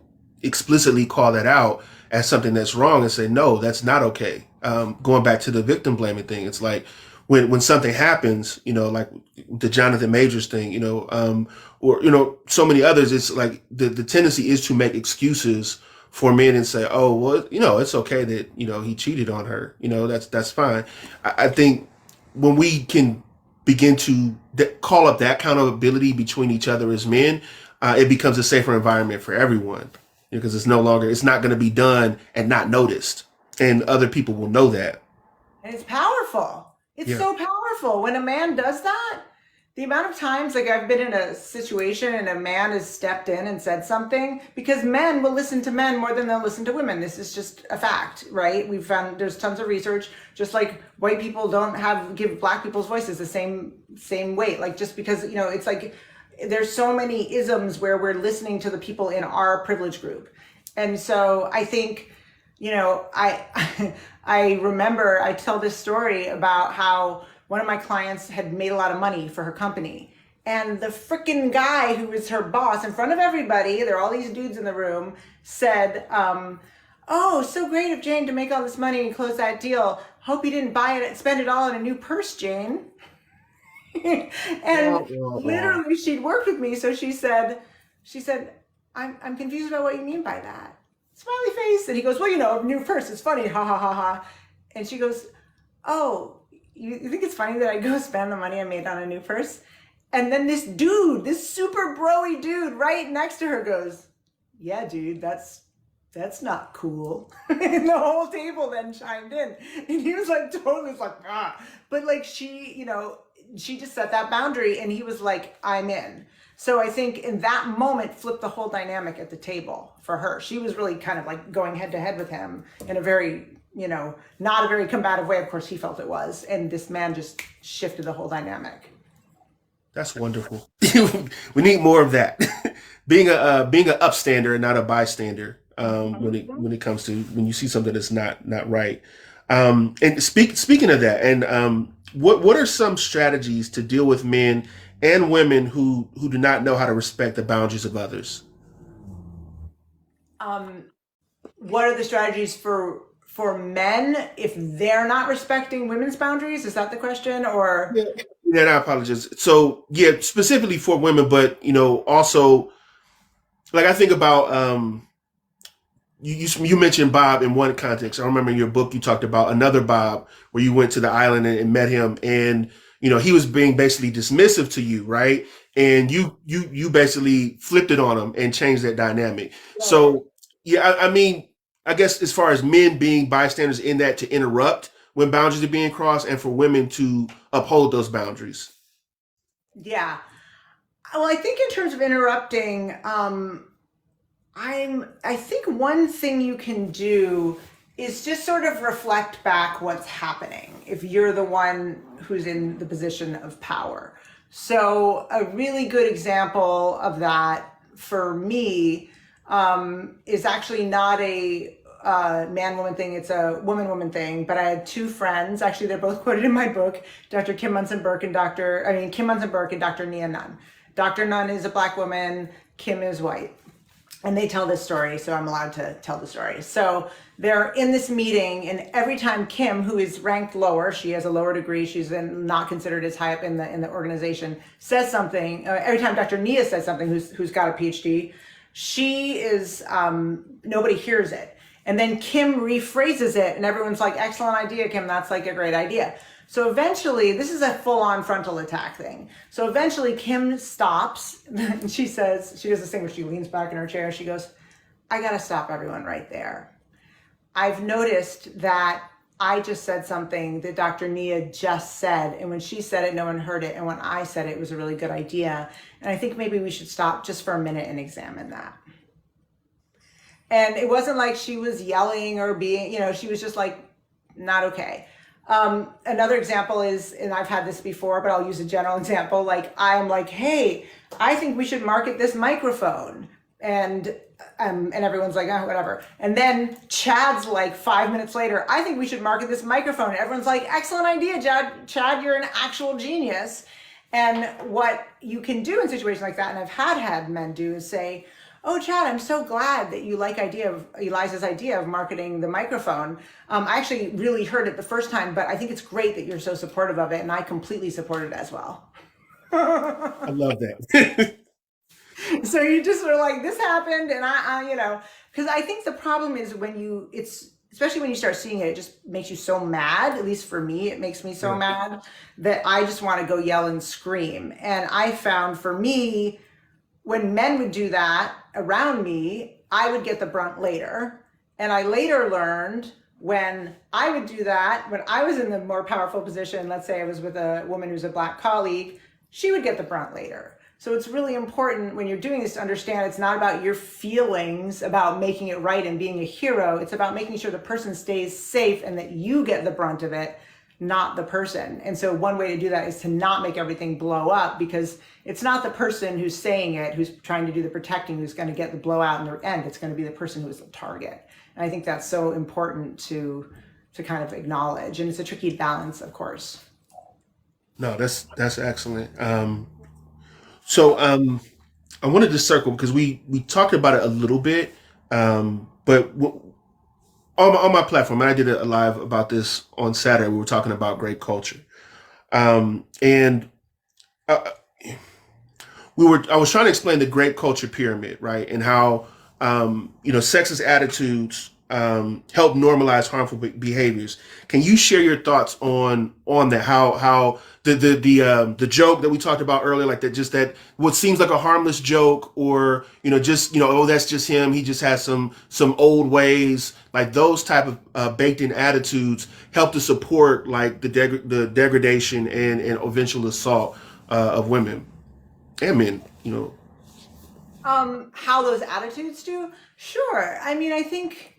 Speaker 1: explicitly call that out as something that's wrong and say, "No, that's not okay." Going back to the victim blaming thing, it's like when something happens, like the Jonathan Majors thing, or so many others. It's like the tendency is to make excuses for men and say, "Oh, well, it's okay that he cheated on her. That's fine." I think when we can begin to call up that accountability between each other as men, it becomes a safer environment for everyone, because it's not going to be done and not noticed, and other people will know that.
Speaker 2: And it's powerful. It's
Speaker 1: Yeah.
Speaker 2: so powerful when a man does that. The amount of times, like, I've been in a situation and a man has stepped in and said something, because men will listen to men more than they'll listen to women. This is just a fact, right? We've found there's tons of research, just like white people don't give black people's voices the same weight. Like, just because, it's like there's so many isms where we're listening to the people in our privilege group. And so I think, I I remember I tell this story about how one of my clients had made a lot of money for her company. And the freaking guy who was her boss, in front of everybody, there are all these dudes in the room, said, "Oh, so great of Jane to make all this money and close that deal. Hope you didn't spend it all on a new purse, Jane."
Speaker 1: Wah,
Speaker 2: And
Speaker 1: wah, wah.
Speaker 2: literally she'd worked with me. So she said, I'm confused about what you mean by that. Smiley face. And he goes, "Well, new purse is funny. Ha ha ha ha." And she goes, "Oh, you think it's funny that I go spend the money I made on a new purse?" And then this dude, this super broy dude right next to her goes, "Yeah, dude, that's not cool." And the whole table then chimed in. And he was like, totally was like, ah. But like she just set that boundary and he was like, "I'm in." So I think in that moment flipped the whole dynamic at the table for her. She was really kind of like going head to head with him in a very, not a very combative way. Of course, he felt it was. And this man just shifted the whole dynamic.
Speaker 1: That's wonderful. We need more of that. Being a upstander and not a bystander, when it comes to when you see something that's not right. And speaking of that, and what are some strategies to deal with men and women who do not know how to respect the boundaries of others?
Speaker 2: Um, what are the strategies for men if they're not respecting women's boundaries? Is that the question? Or
Speaker 1: Yeah, yeah, I apologize. So yeah, specifically for women, but also like I think about you mentioned Bob in one context. I remember in your book you talked about another Bob where you went to the island and met him, and he was being basically dismissive to you, right? And you basically flipped it on him and changed that dynamic.
Speaker 2: right.
Speaker 1: So yeah, I mean, I guess as far as men being bystanders in that to interrupt when boundaries are being crossed, and for women to uphold those boundaries.
Speaker 2: Yeah. Well, I think in terms of interrupting, I think one thing you can do is just sort of reflect back what's happening if you're the one who's in the position of power. So a really good example of that for me is actually not a man woman thing, it's a woman woman thing. But I had two friends, actually they're both quoted in my book, Dr. Kim Munson Burke and Kim Munson Burke and Dr. Nia Nunn. Dr. Nunn is a black woman, Kim is white. And they tell this story, so I'm allowed to tell the story. So they're in this meeting, and every time Kim, who is ranked lower, she has a lower degree, she's not considered as high up in the organization, says something. Every time Dr. Nia says something, who's got a PhD, she is nobody hears it. And then Kim rephrases it, and everyone's like, "Excellent idea, Kim. That's like a great idea." So eventually, this is a full-on frontal attack thing. So eventually Kim stops and she does this thing where she leans back in her chair. She goes, "I gotta stop everyone right there. I've noticed that I just said something that Dr. Nia just said. And when she said it, no one heard it. And when I said it, it was a really good idea. And I think maybe we should stop just for a minute and examine that." And it wasn't like she was yelling or being, she was just like, not okay. Another example is, and I've had this before, but I'll use a general example. Like I'm like, "Hey, I think we should market this microphone," and everyone's like, "Oh, whatever." And then Chad's like 5 minutes later, "I think we should market this microphone." And everyone's like, "Excellent idea, Chad. Chad, you're an actual genius." And what you can do in situations like that, and I've had men do, is say, "Oh, Chad, I'm so glad that you like Eliza's idea of marketing the microphone. I actually really heard it the first time, but I think it's great that you're so supportive of it, and I completely support it as well."
Speaker 1: I love that.
Speaker 2: So you just sort of like, this happened, and because I think the problem is especially when you start seeing it, it just makes you so mad. At least for me, it makes me so
Speaker 1: Yeah.
Speaker 2: mad that I just want to go yell and scream. And I found for me, when men would do that around me, I would get the brunt later. And I later learned when I would do that, when I was in the more powerful position, let's say I was with a woman who's a black colleague, she would get the brunt later. So it's really important when you're doing this to understand it's not about your feelings about making it right and being a hero. It's about making sure the person stays safe and that you get the brunt of it, not the person. And so one way to do that is to not make everything blow up, because it's not the person who's saying it, who's trying to do the protecting, who's going to get the blowout in the end. It's going to be the person who's the target. And I think that's so important to kind of acknowledge. And it's a tricky balance, of course.
Speaker 1: No, that's excellent. So I wanted to circle because we talked about it a little bit, but on my platform, and I did a live about this on Saturday. We were talking about great culture, and uh, I was trying to explain the great culture pyramid, right, and how sexist attitudes help normalize harmful behaviors. Can you share your thoughts on that? How the joke that we talked about earlier, like that, just that what seems like a harmless joke, or just oh, that's just him. He just has some old ways. Like those type of baked in attitudes help to support like the degradation and eventual assault of women and men.
Speaker 2: How those attitudes do? Sure. I mean, I think,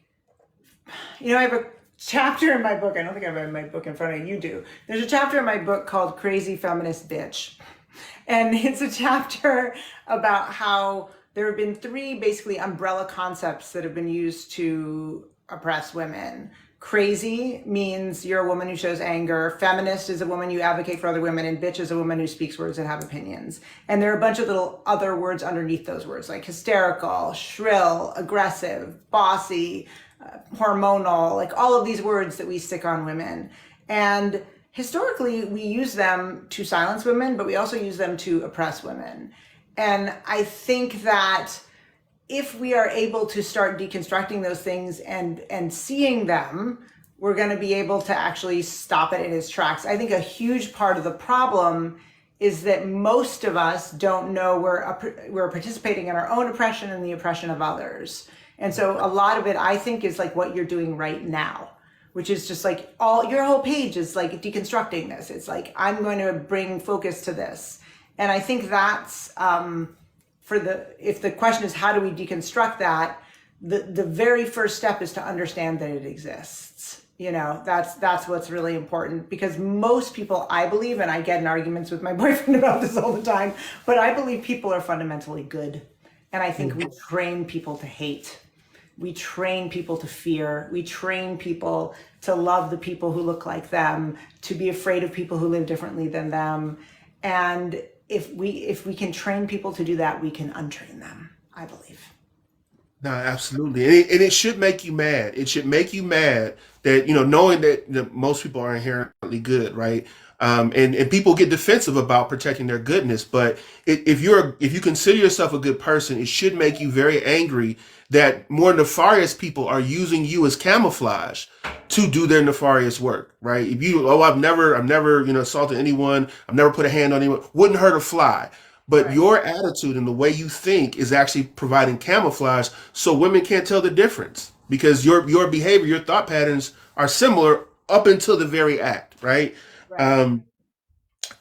Speaker 2: I have a chapter in my book. I don't think I have my book in front of you. You do. There's a chapter in my book called Crazy Feminist Bitch. And it's a chapter about how there have been three basically umbrella concepts that have been used to oppress women. Crazy means you're a woman who shows anger. Feminist is a woman you advocate for other women, and bitch is a woman who speaks words and have opinions. And there are a bunch of little other words underneath those words, like hysterical, shrill, aggressive, bossy, hormonal, like all of these words that we stick on women. And historically, we use them to silence women, but we also use them to oppress women. And I think that if we are able to start deconstructing those things and seeing them, we're going to be able to actually stop it in its tracks. I think a huge part of the problem is that most of us don't know we're participating in our own oppression and the oppression of others. And so a lot of it, I think, is like what you're doing right now, which is just like your whole page is like deconstructing this. It's like, I'm going to bring focus to this. And I think that's, if the question is how do we deconstruct that, the very first step is to understand that it exists. That's what's really important, because most people, I believe, and I get in arguments with my boyfriend about this all the time, but I believe people are fundamentally good. And I think we train people to hate. We train people to fear. We train people to love the people who look like them, to be afraid of people who live differently than them. And if we can train people to do that, we can untrain them, I believe.
Speaker 1: No, absolutely, and it should make you mad. It should make you mad that knowing that most people are inherently good, right? And people get defensive about protecting their goodness, but if you consider yourself a good person, it should make you very angry that more nefarious people are using you as camouflage to do their nefarious work, right? If I've never assaulted anyone, I've never put a hand on anyone, wouldn't hurt a fly. But
Speaker 2: Right.
Speaker 1: your attitude and the way you think is actually providing camouflage so women can't tell the difference, because your behavior, your thought patterns are similar up until the very act, right?
Speaker 2: Right.
Speaker 1: Um,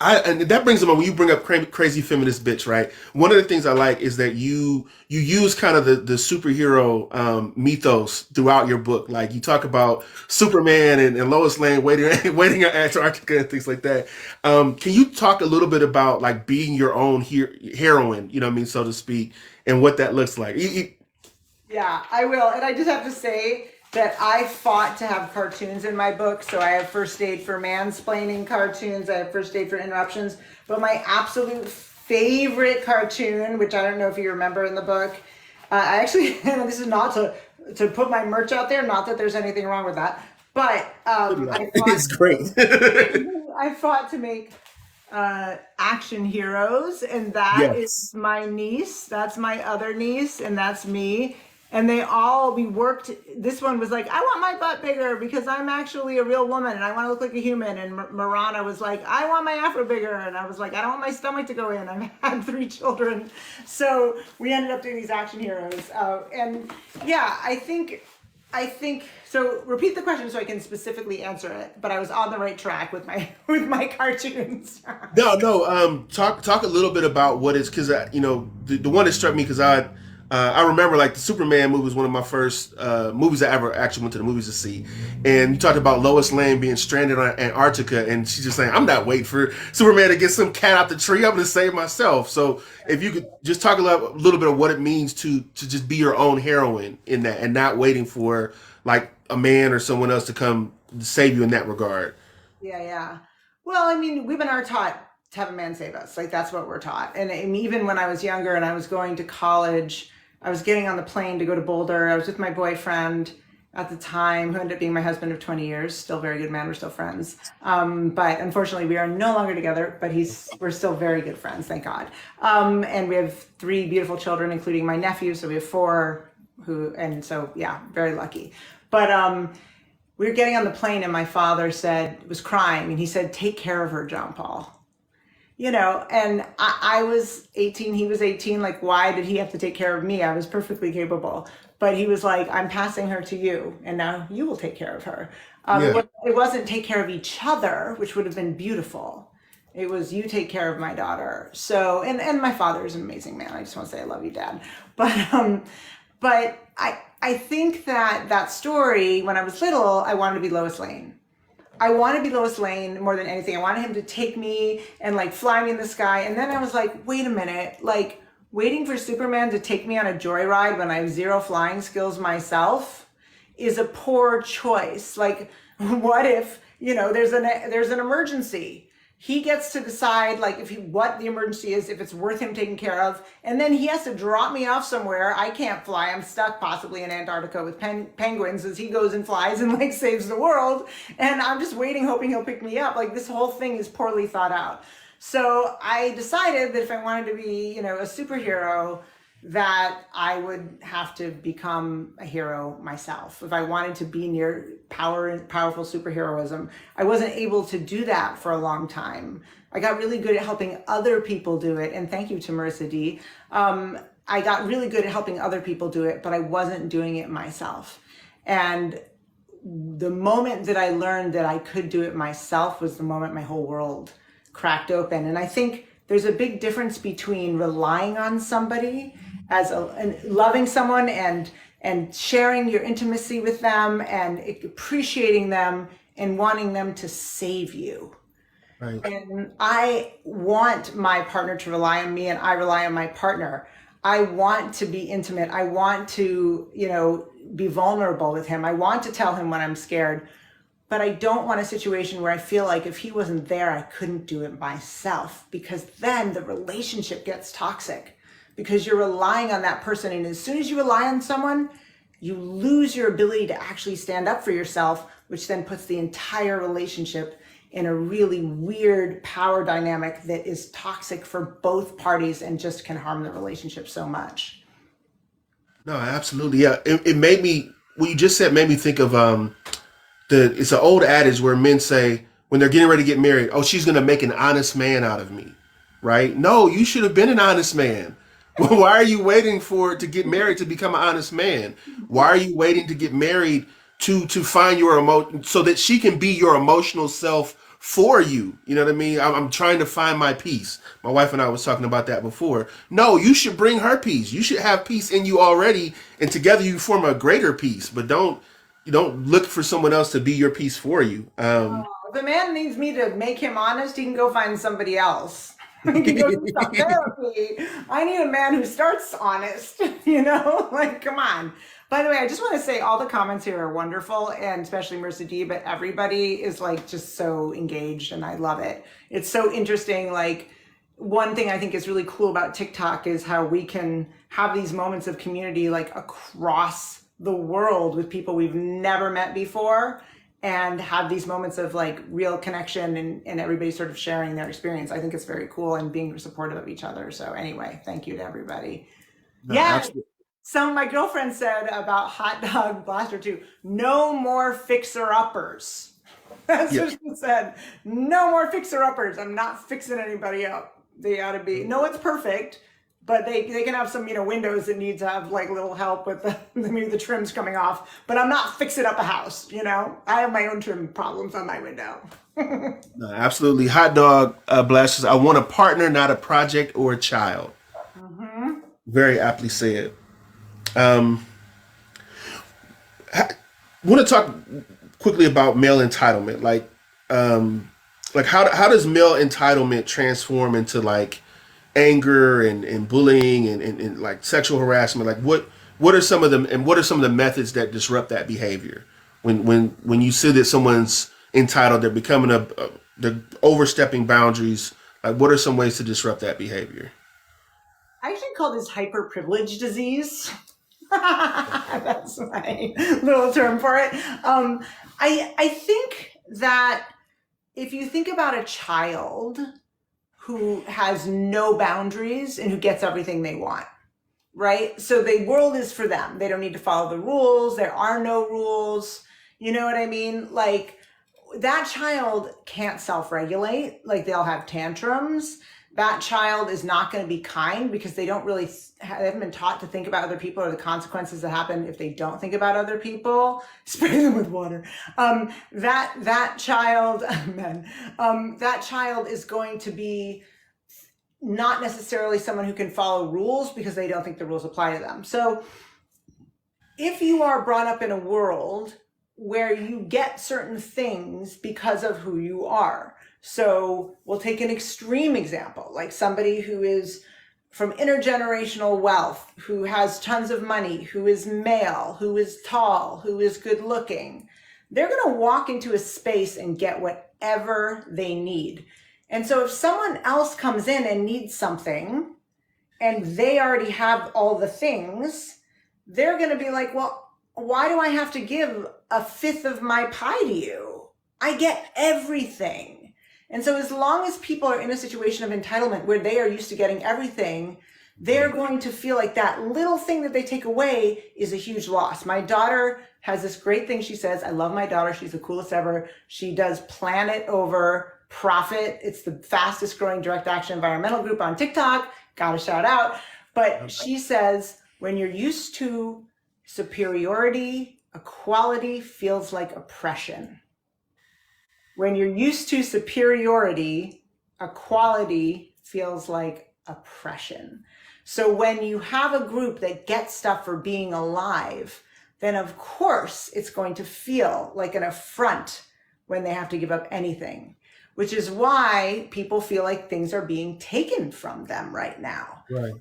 Speaker 1: and that brings them on when you bring up crazy feminist bitch, right? One of the things I like is that you use kind of the superhero mythos throughout your book. Like you talk about Superman and Lois Lane waiting at Antarctica and things like that. Can you talk a little bit about like being your own heroine, you know what I mean, so to speak, and what that looks like?
Speaker 2: Yeah, I will. And I just have to say that I fought to have cartoons in my book. So I have first aid for mansplaining cartoons, I have first aid for interruptions. But my absolute favorite cartoon, which I don't know if you remember in the book, I actually, this is not to put my merch out there, not that there's anything wrong with that, but
Speaker 1: It's great.
Speaker 2: I fought to make action heroes, and that is
Speaker 1: Yes.
Speaker 2: my niece, that's my other niece, and that's me. And we worked. This one was like, I want my butt bigger because I'm actually a real woman and I want to look like a human. And Marana was like, I want my afro bigger. And I was like, I don't want my stomach to go in. I've had 3 children. So we ended up doing these action heroes. And yeah, I think, so repeat the question so I can specifically answer it, but I was on the right track with my cartoons.
Speaker 1: No. Talk a little bit about what is, because the one that struck me, because I remember like the Superman movie was one of my first movies I ever actually went to the movies to see, and you talked about Lois Lane being stranded on Antarctica, and she's just saying, "I'm not waiting for Superman to get some cat out the tree. I'm going to save myself." So if you could just talk a little bit of what it means to just be your own heroine in that, and not waiting for like a man or someone else to come save you in that regard.
Speaker 2: Yeah. Well, I mean, women are taught to have a man save us. Like that's what we're taught. And even when I was younger and I was going to college, I was getting on the plane to go to Boulder. I was with my boyfriend at the time, who ended up being my husband of 20 years. Still a very good man. We're still friends. But unfortunately, we are no longer together. But we're still very good friends, thank God. And we have 3 beautiful children, including my nephew. So we have 4 and so yeah, very lucky. But we were getting on the plane, and my father was crying, and he said, "Take care of her, John Paul." And I was 18, he was 18. Like, why did he have to take care of me? I was perfectly capable. But he was like, I'm passing her to you, and now you will take care of her.
Speaker 1: Yeah.
Speaker 2: It wasn't take care of each other, which would have been beautiful. It was you take care of my daughter. So, and my father is an amazing man. I just want to say I love you, Dad. But I think that story, when I was little, I wanted to be Lois Lane. I want to be Lois Lane more than anything. I wanted him to take me and like fly me in the sky. And then I was like, wait a minute, like waiting for Superman to take me on a joyride when I have 0 flying skills myself is a poor choice. Like, what if, there's an emergency He gets to decide like if he what the emergency is, if it's worth him taking care of, and then he has to drop me off somewhere. I can't fly. I'm stuck possibly in Antarctica with penguins as he goes and flies and like saves the world, and I'm just waiting, hoping he'll pick me up. Like this whole thing is poorly thought out. So I decided that if I wanted to be, a superhero, that I would have to become a hero myself. If I wanted to be near power and powerful superheroism, I wasn't able to do that for a long time. I got really good at helping other people do it, and thank you to Marissa D. I got really good at helping other people do it, but I wasn't doing it myself. And the moment that I learned that I could do it myself was the moment my whole world cracked open. And I think there's a big difference between relying on somebody and loving someone and sharing your intimacy with them and appreciating them and wanting them to save you.
Speaker 1: Right.
Speaker 2: And I want my partner to rely on me, and I rely on my partner. I want to be intimate. I want to, be vulnerable with him. I want to tell him when I'm scared, but I don't want a situation where I feel like if he wasn't there, I couldn't do it myself, because then the relationship gets toxic because you're relying on that person. And as soon as you rely on someone, you lose your ability to actually stand up for yourself, which then puts the entire relationship in a really weird power dynamic that is toxic for both parties and just can harm the relationship so much.
Speaker 1: No, absolutely. Yeah. It made me, what you just said made me think of it's an old adage where men say when they're getting ready to get married, oh, she's going to make an honest man out of me. Right? No, you should have been an honest man. Why are you waiting to get married to become an honest man? Why are you waiting to get married to find your emotion so that she can be your emotional self for you? You know what I mean? I'm trying to find my peace. My wife and I was talking about that before. No, you should bring her peace. You should have peace in you already, and together you form a greater peace. But you don't look for someone else to be your peace for you.
Speaker 2: If a man needs me to make him honest, he can go find somebody else. He can go do some therapy. I need a man who starts honest, like, come on. By the way, I just want to say all the comments here are wonderful, and especially Mercy D, but everybody is like just so engaged and I love it. It's so interesting. Like, one thing I think is really cool about TikTok is how we can have these moments of community like across the world with people we've never met before, and have these moments of like real connection and everybody sort of sharing their experience. I think it's very cool and being supportive of each other. So anyway, thank you to everybody.
Speaker 1: No,
Speaker 2: Yeah.
Speaker 1: absolutely.
Speaker 2: So my girlfriend said about Hot Dog Blaster 2, no more fixer-uppers. That's
Speaker 1: Yeah.
Speaker 2: what she said. No more fixer-uppers. I'm not fixing anybody up. They ought to be, no one's perfect, but they can have some, windows that need to have like little help with maybe the trims coming off, but I'm not fixing up a house, I have my own trim problems on my window.
Speaker 1: No, absolutely. Hot dog blasters. I want a partner, not a project or a child.
Speaker 2: Mm-hmm.
Speaker 1: Very aptly said. Um, I want to talk quickly about male entitlement. Like how does male entitlement transform into like anger and bullying and like sexual harassment? Like what are some of them and what are some of the methods that disrupt that behavior? When you see that someone's entitled, they're becoming they're overstepping boundaries. Like what are some ways to disrupt that behavior?
Speaker 2: I actually call this hyper-privilege disease. That's my little term for it. I think that if you think about a child who has no boundaries and who gets everything they want, right? So the world is for them. They don't need to follow the rules. There are no rules. You know what I mean? Like that child can't self-regulate. Like they'll have tantrums. That child is not going to be kind because they haven't been taught to think about other people or the consequences that happen if they don't think about other people. Spray them with water. That child, that child is going to be not necessarily someone who can follow rules because they don't think the rules apply to them. So if you are brought up in a world where you get certain things because of who you are, so we'll take an extreme example, like somebody who is from intergenerational wealth, who has tons of money, who is male, who is tall, who is good looking. They're going to walk into a space and get whatever they need. And so if someone else comes in and needs something and they already have all the things, they're going to be like, well, why do I have to give a fifth of my pie to you? I get everything. And so as long as people are in a situation of entitlement where they are used to getting everything, they're going to feel like that little thing that they take away is a huge loss. My daughter has this great thing. She says, I love my daughter. She's the coolest ever. She does Planet Over Profit. It's the fastest growing direct action environmental group on TikTok. Got to shout out. But she says, when you're used to superiority, equality feels like oppression. When you're used to superiority, equality feels like oppression. So when you have a group that gets stuff for being alive, then of course it's going to feel like an affront when they have to give up anything, which is why people feel like things are being taken from them right now.
Speaker 1: Right.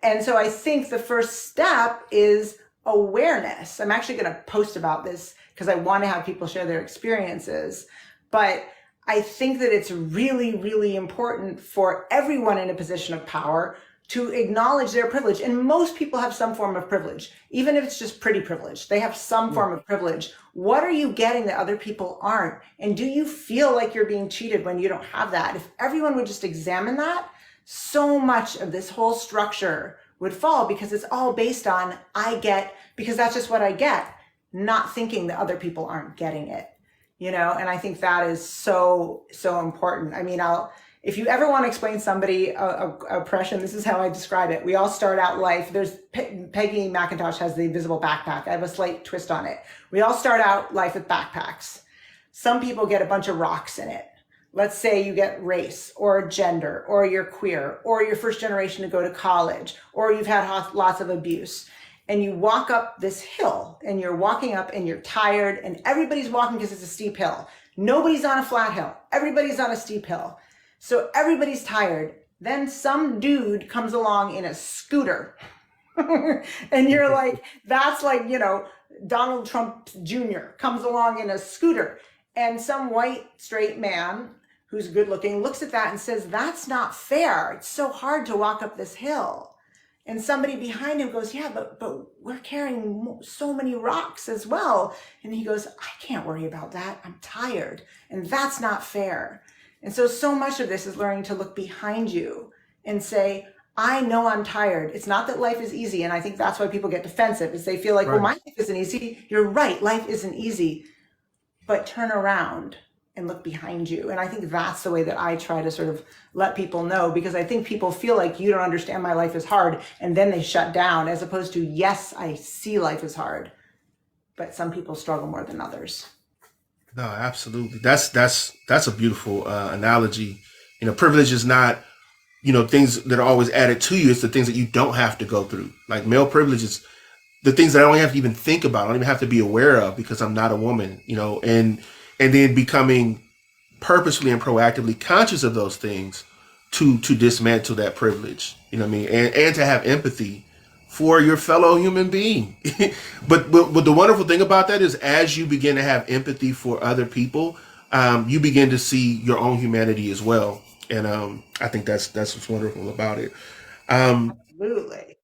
Speaker 2: And so I think the first step is awareness. I'm actually going to post about this because I want to have people share their experiences. But I think that it's really, really important for everyone in a position of power to acknowledge their privilege. And most people have some form of privilege, even if it's just pretty privilege. They have some form of privilege. What are you getting that other people aren't? And do you feel like you're being cheated when you don't have that? If everyone would just examine that, so much of this whole structure would fall, because it's all based on I get, because that's just what I get, not thinking that other people aren't getting it, you know? And I think that is so, so important. I mean, if you ever want to explain somebody oppression, this is how I describe it. We all start out life. Peggy McIntosh has the invisible backpack. I have a slight twist on it. We all start out life with backpacks. Some people get a bunch of rocks in it. Let's say you get race or gender, or you're queer, or you're first generation to go to college, or you've had lots of abuse. And you walk up this hill, and you're walking up and you're tired, and everybody's walking because it's a steep hill. Nobody's on a flat hill. Everybody's on a steep hill. So everybody's tired. Then some dude comes along in a scooter. And you're like, that's like, you know, Donald Trump Jr. comes along in a scooter. And some white straight man who's good looking looks at that and says, that's not fair. It's so hard to walk up this hill. And somebody behind him goes, yeah, but we're carrying so many rocks as well. And he goes, I can't worry about that. I'm tired. And that's not fair. And so much of this is learning to look behind you and say, I know I'm tired. It's not that life is easy. And I think that's why people get defensive, is they feel like, well, my life isn't easy. You're right. Life isn't easy. But turn around and look behind you. And I think that's the way that I try to sort of let people know, because I think people feel like, you don't understand, my life is hard. And then they shut down, as opposed to, yes, I see life is hard, but some people struggle more than others.
Speaker 1: No, absolutely. That's a beautiful analogy. You know, privilege is not, you know, things that are always added to you. It's the things that you don't have to go through. Like male privilege is the things that I don't have to even think about. I don't even have to be aware of, because I'm not a woman, you know, and then becoming purposefully and proactively conscious of those things to dismantle that privilege, you know what I mean? And to have empathy for your fellow human being. but the wonderful thing about that is, as you begin to have empathy for other people, you begin to see your own humanity as well. And I think that's what's wonderful about it.
Speaker 2: Absolutely.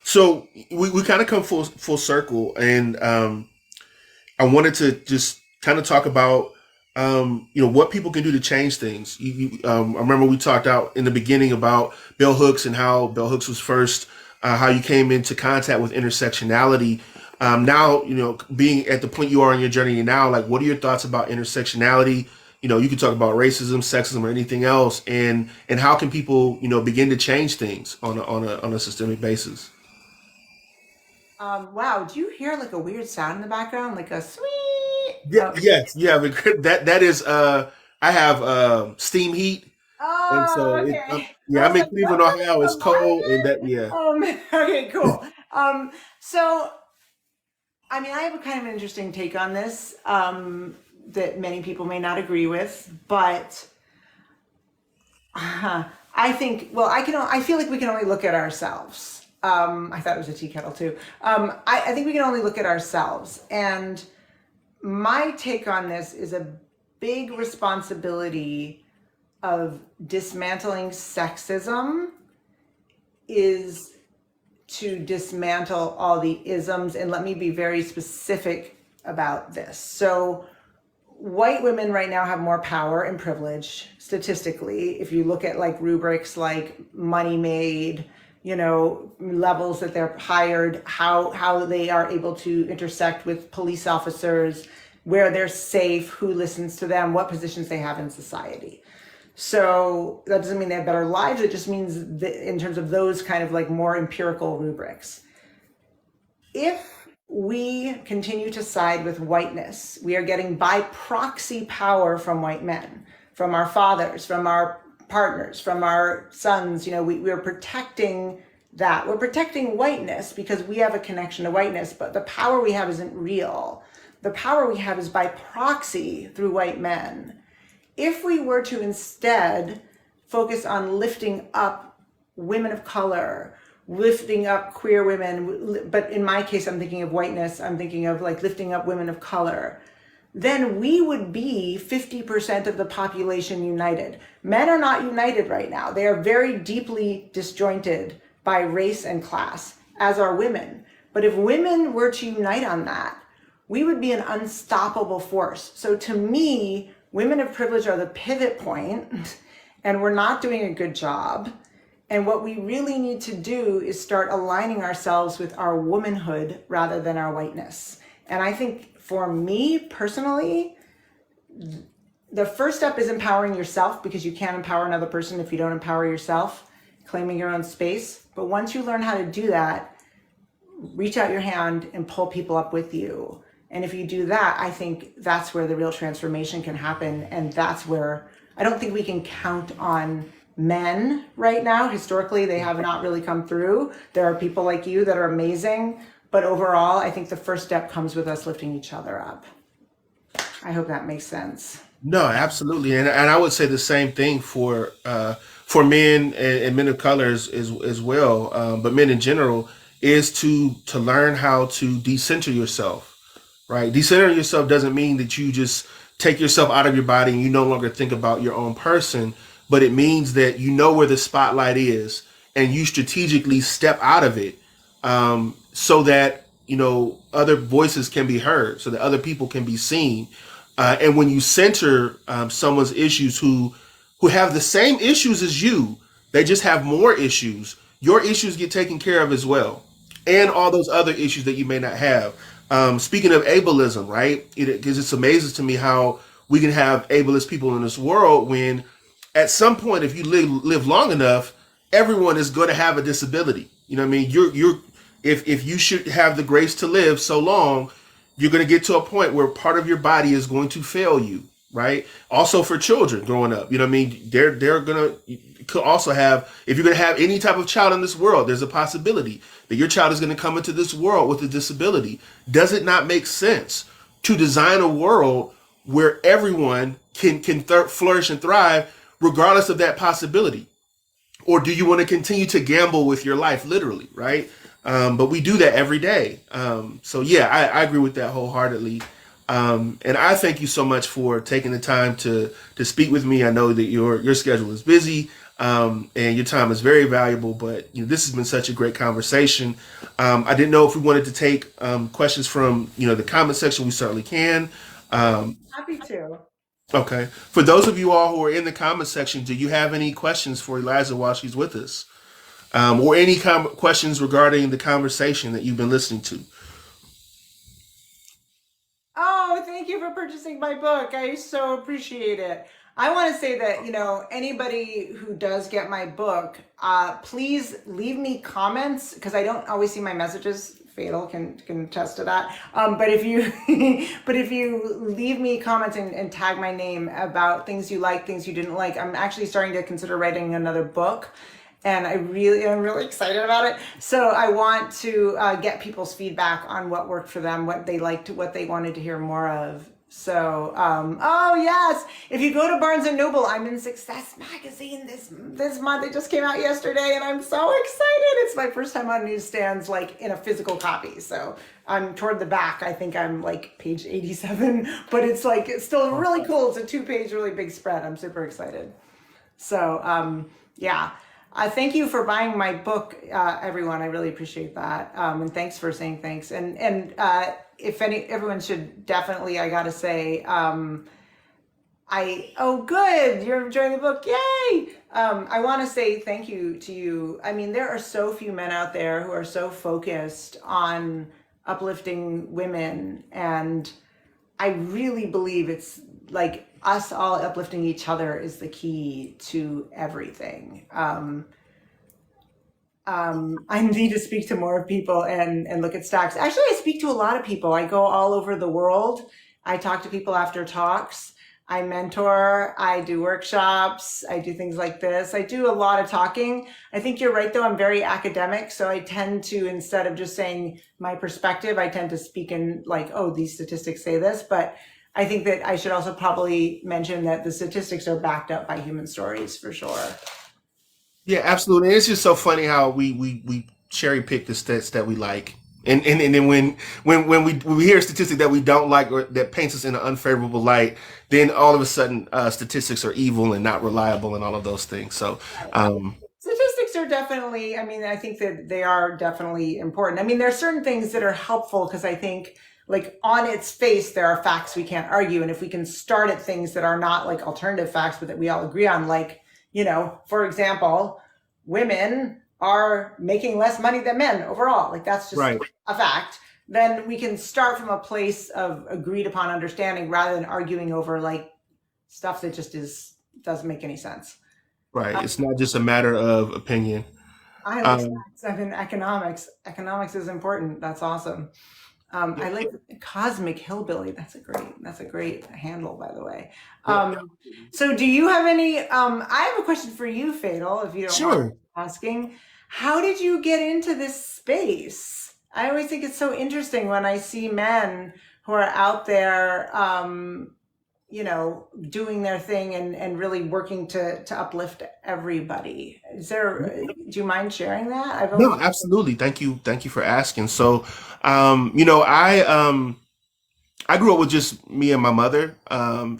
Speaker 1: So we kind of come full circle, and I wanted to just kind of talk about you know, what people can do to change things. I remember we talked out in the beginning about bell hooks and how bell hooks was first, how you came into contact with intersectionality. Now, you know, being at the point you are in your journey now, like, what are your thoughts about intersectionality? You know, you could talk about racism, sexism, or anything else, and how can people, you know, begin to change things on a systemic basis?
Speaker 2: Wow. Do you hear like a weird sound in the background? Like a sweet.
Speaker 1: Yeah, yes, yeah, but that is I have steam heat, and
Speaker 2: Oh,
Speaker 1: so
Speaker 2: okay. I
Speaker 1: yeah,
Speaker 2: was
Speaker 1: I'm in
Speaker 2: like,
Speaker 1: Cleveland,
Speaker 2: nobody
Speaker 1: Ohio. It's cold, and that,
Speaker 2: alignment.
Speaker 1: yeah.
Speaker 2: Okay, cool. So I mean, I have a kind of an interesting take on this, that many people may not agree with, but I think, well, I feel like we can only look at ourselves. I thought it was a tea kettle too. I think we can only look at ourselves. And my take on this is a big responsibility of dismantling sexism is to dismantle all the isms. And let me be very specific about this. So white women right now have more power and privilege statistically. If you look at like rubrics like money made, levels that they're hired, how they are able to intersect with police officers, where they're safe, who listens to them, what positions they have in society. So that doesn't mean they have better lives. It just means that in terms of those kind of like more empirical rubrics. If we continue to side with whiteness, we are getting by proxy power from white men, from our fathers, from our partners, from our sons. We're protecting that. We're protecting whiteness because we have a connection to whiteness, but the power we have isn't real. The power we have is by proxy through white men. If we were to instead focus on lifting up women of color, lifting up queer women, but in my case, I'm thinking of whiteness, I'm thinking of like lifting up women of color, then we would be 50% of the population united. Men are not united right now. They are very deeply disjointed by race and class, as are women. But if women were to unite on that, we would be an unstoppable force. So to me, women of privilege are the pivot point, and we're not doing a good job. And what we really need to do is start aligning ourselves with our womanhood rather than our whiteness. And I think for me personally, the first step is empowering yourself, because you can't empower another person if you don't empower yourself, claiming your own space. But once you learn how to do that, reach out your hand and pull people up with you. And if you do that, I think that's where the real transformation can happen. And that's where I don't think we can count on men right now. Historically, they have not really come through. There are people like you that are amazing. But overall, I think the first step comes with us lifting each other up. I hope that makes sense.
Speaker 1: No, absolutely, and I would say the same thing for men and men of color as well, but men in general is to learn how to decenter yourself. Right? Decentering yourself doesn't mean that you just take yourself out of your body and you no longer think about your own person, but it means that you know where the spotlight is and you strategically step out of it, so that other voices can be heard, so that other people can be seen. And when you center someone's issues who have the same issues as you, they just have more issues. Your issues get taken care of as well, and all those other issues that you may not have. Speaking of ableism, right? Because it's amazing to me how we can have ableist people in this world when, at some point, if you live long enough, everyone is going to have a disability. You know what I mean? If you should have the grace to live so long, you're going to get to a point where part of your body is going to fail you, right? Also for children growing up, you know what I mean? They're going to could also have, if you're going to have any type of child in this world, there's a possibility that your child is going to come into this world with a disability. Does it not make sense to design a world where everyone can flourish and thrive regardless of that possibility? Or do you want to continue to gamble with your life, literally, right? But we do that every day. So yeah, I agree with that wholeheartedly. And I thank you so much for taking the time to speak with me. I know that your schedule is busy, and your time is very valuable. But this has been such a great conversation. I didn't know if we wanted to take questions from the comment section. We certainly can.
Speaker 2: Happy to.
Speaker 1: Okay. For those of you all who are in the comment section, do you have any questions for Eliza while she's with us? Or any questions regarding the conversation that you've been listening to?
Speaker 2: Oh, thank you for purchasing my book. I so appreciate it. I want to say that, anybody who does get my book, please leave me comments, because I don't always see my messages. Fatal can attest to that. But if you but if you leave me comments and tag my name about things you like, things you didn't like, I'm actually starting to consider writing another book. And I'm really excited about it. So I want to get people's feedback on what worked for them, what they liked, what they wanted to hear more of. So, oh yes, if you go to Barnes and Noble, I'm in Success Magazine this month. It just came out yesterday, and I'm so excited. It's my first time on newsstands, like in a physical copy. So I'm toward the back. I think I'm like page 87, but it's still really cool. It's a 2-page, really big spread. I'm super excited. So, yeah. Thank you for buying my book, everyone. I really appreciate that. And thanks for saying thanks. And if everyone should definitely, I gotta say, oh, good. You're enjoying the book. Yay. I want to say thank you to you. I mean, there are so few men out there who are so focused on uplifting women. And I really believe it's like us all uplifting each other is the key to everything. I need to speak to more people and look at stocks. Actually, I speak to a lot of people. I go all over the world. I talk to people after talks. I mentor. I do workshops. I do things like this. I do a lot of talking. I think you're right, though. I'm very academic. So I tend to, instead of just saying my perspective, I tend to speak in like, oh, these statistics say this. But I think that I should also probably mention that the statistics are backed up by human stories for sure.
Speaker 1: Yeah, absolutely. And it's just so funny how we cherry pick the stats that we like. And then when we hear a statistic that we don't like or that paints us in an unfavorable light, then all of a sudden statistics are evil and not reliable and all of those things. So um,
Speaker 2: Statistics are definitely, I mean, I think that they are definitely important. I mean, there are certain things that are helpful because I think, like, on its face, there are facts we can't argue. And if we can start at things that are not like alternative facts, but that we all agree on, like, for example, women are making less money than men overall. Like, that's just
Speaker 1: right,
Speaker 2: a fact. Then we can start from a place of agreed upon understanding rather than arguing over like stuff that just doesn't make any sense.
Speaker 1: right. It's not just a matter of opinion.
Speaker 2: I like
Speaker 1: Um,
Speaker 2: stats. I'm in economics. Economics is important. That's awesome.
Speaker 1: yeah,
Speaker 2: I like Cosmic Hillbilly. That's a great handle, by the way.
Speaker 1: yeah,
Speaker 2: So do you have any, I have a question for you, Fatal, if you don't mind
Speaker 1: sure.
Speaker 2: asking. How did you get into this space? I always think it's so interesting when I see men who are out there, doing their thing and really working to uplift everybody. Do you mind sharing that? I've
Speaker 1: No,
Speaker 2: always,
Speaker 1: absolutely. Thank you for asking. So, I grew up with just me and my mother.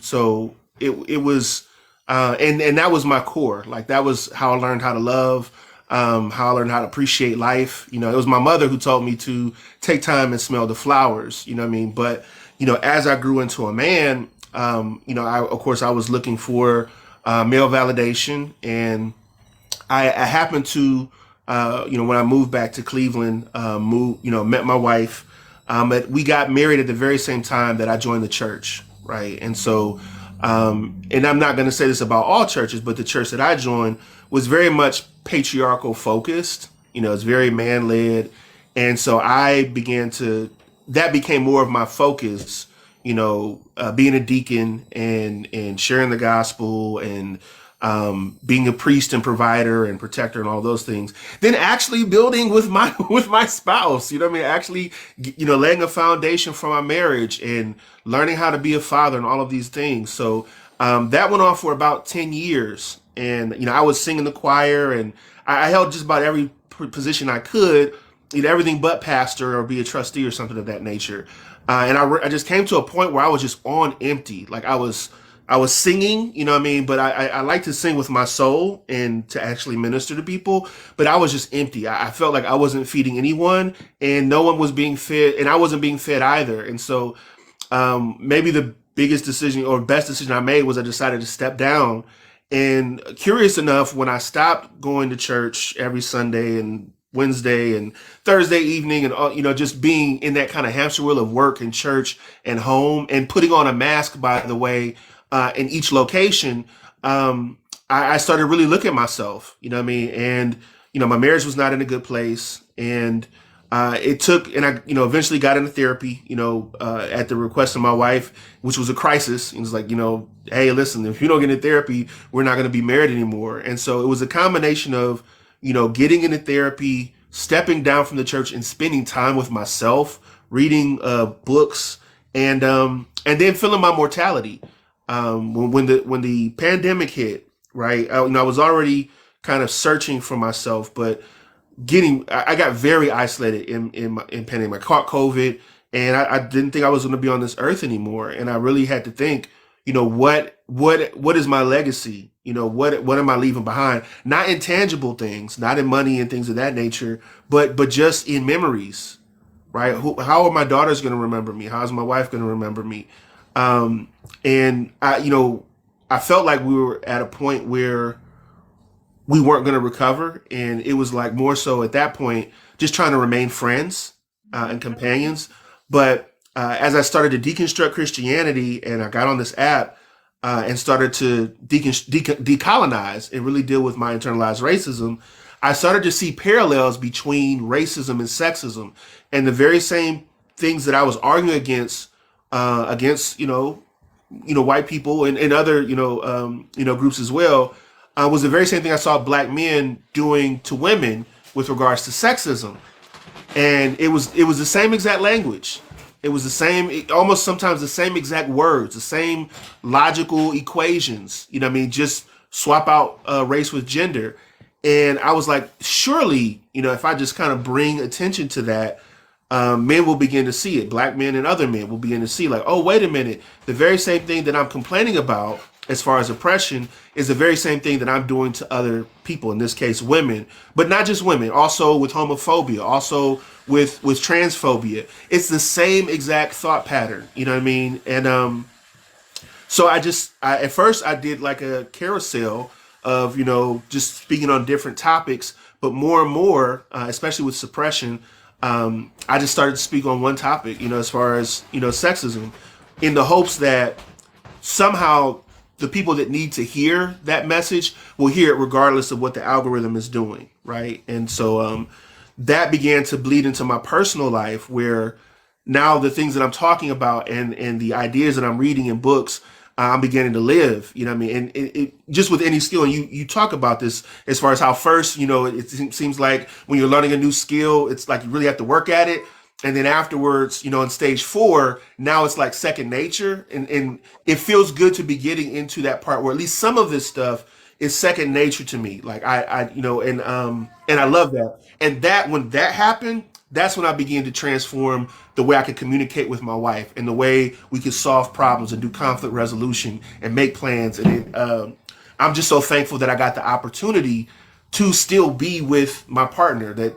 Speaker 1: So it was, and that was my core. Like that was how I learned how to love, how I learned how to appreciate life. It was my mother who taught me to take time and smell the flowers. You know what I mean? But as I grew into a man, of course I was looking for male validation, and I happened to, when I moved back to Cleveland, met my wife. We got married at the very same time that I joined the church, right? And so, and I'm not going to say this about all churches, but the church that I joined was very much patriarchal focused. It's very man led, and so that became more of my focus. Being a deacon and sharing the gospel and being a priest and provider and protector and all those things, then actually building with my with my spouse. You know what I mean? Actually, laying a foundation for my marriage and learning how to be a father and all of these things. So that went on for about 10 years, and I was singing the choir, and I held just about every position I could, everything but pastor or be a trustee or something of that nature. And I just came to a point where I was just on empty. Like I was singing, you know what I mean? But I like to sing with my soul and to actually minister to people. But I was just empty. I felt like I wasn't feeding anyone, and no one was being fed, and I wasn't being fed either. And so maybe the biggest decision or best decision I made was I decided to step down. And curious enough, when I stopped going to church every Sunday and Wednesday and Thursday evening and just being in that kind of hamster wheel of work and church and home and putting on a mask, by the way, in each location, I started really looking at myself, you know what I mean? And, my marriage was not in a good place. And it took, and I, eventually got into therapy, at the request of my wife, which was a crisis. It was like, hey, listen, if you don't get into therapy, we're not going to be married anymore. And so it was a combination of, getting into therapy, stepping down from the church and spending time with myself, reading books, and then feeling my mortality. When the pandemic hit, right? I was already kind of searching for myself, but I got very isolated in pandemic. I caught COVID, and I didn't think I was going to be on this earth anymore. And I really had to think, what is my legacy? What am I leaving behind? Not in tangible things, not in money and things of that nature, but just in memories, right? How are my daughters going to remember me? How's my wife going to remember me? Um, and I felt like we were at a point where we weren't going to recover, and it was like more so at that point just trying to remain friends and companions. But as I started to deconstruct Christianity, and I got on this app and started to decolonize and really deal with my internalized racism, I started to see parallels between racism and sexism, and the very same things that I was arguing against white people and other groups as well, was the very same thing I saw black men doing to women with regards to sexism. And it was the same exact language. It was the same, almost sometimes the same exact words, the same logical equations. What I mean? Just swap out race with gender. And I was like, surely, if I just kind of bring attention to that, men will begin to see it. Black men and other men will begin to see, like, oh, wait a minute. The very same thing that I'm complaining about as far as oppression is the very same thing that I'm doing to other people, in this case, women, but not just women, also with homophobia, also with transphobia. It's the same exact thought pattern. You know what I mean? And so at first I did like a carousel of, just speaking on different topics, but more and more, especially with suppression, I just started to speak on one topic, as far as, sexism, in the hopes that somehow the people that need to hear that message will hear it regardless of what the algorithm is doing, right? And so that began to bleed into my personal life, where now the things that I'm talking about and the ideas that I'm reading in books, I'm beginning to live. You know what I mean? And it just with any skill, and you talk about this as far as how first, it seems like when you're learning a new skill, it's like you really have to work at it. And then afterwards, in stage 4, now it's like second nature. And it feels good to be getting into that part where at least some of this stuff is second nature to me. Like and I love that. And that when that happened, that's when I began to transform the way I could communicate with my wife and the way we could solve problems and do conflict resolution and make plans. And I'm just so thankful that I got the opportunity to still be with my partner, that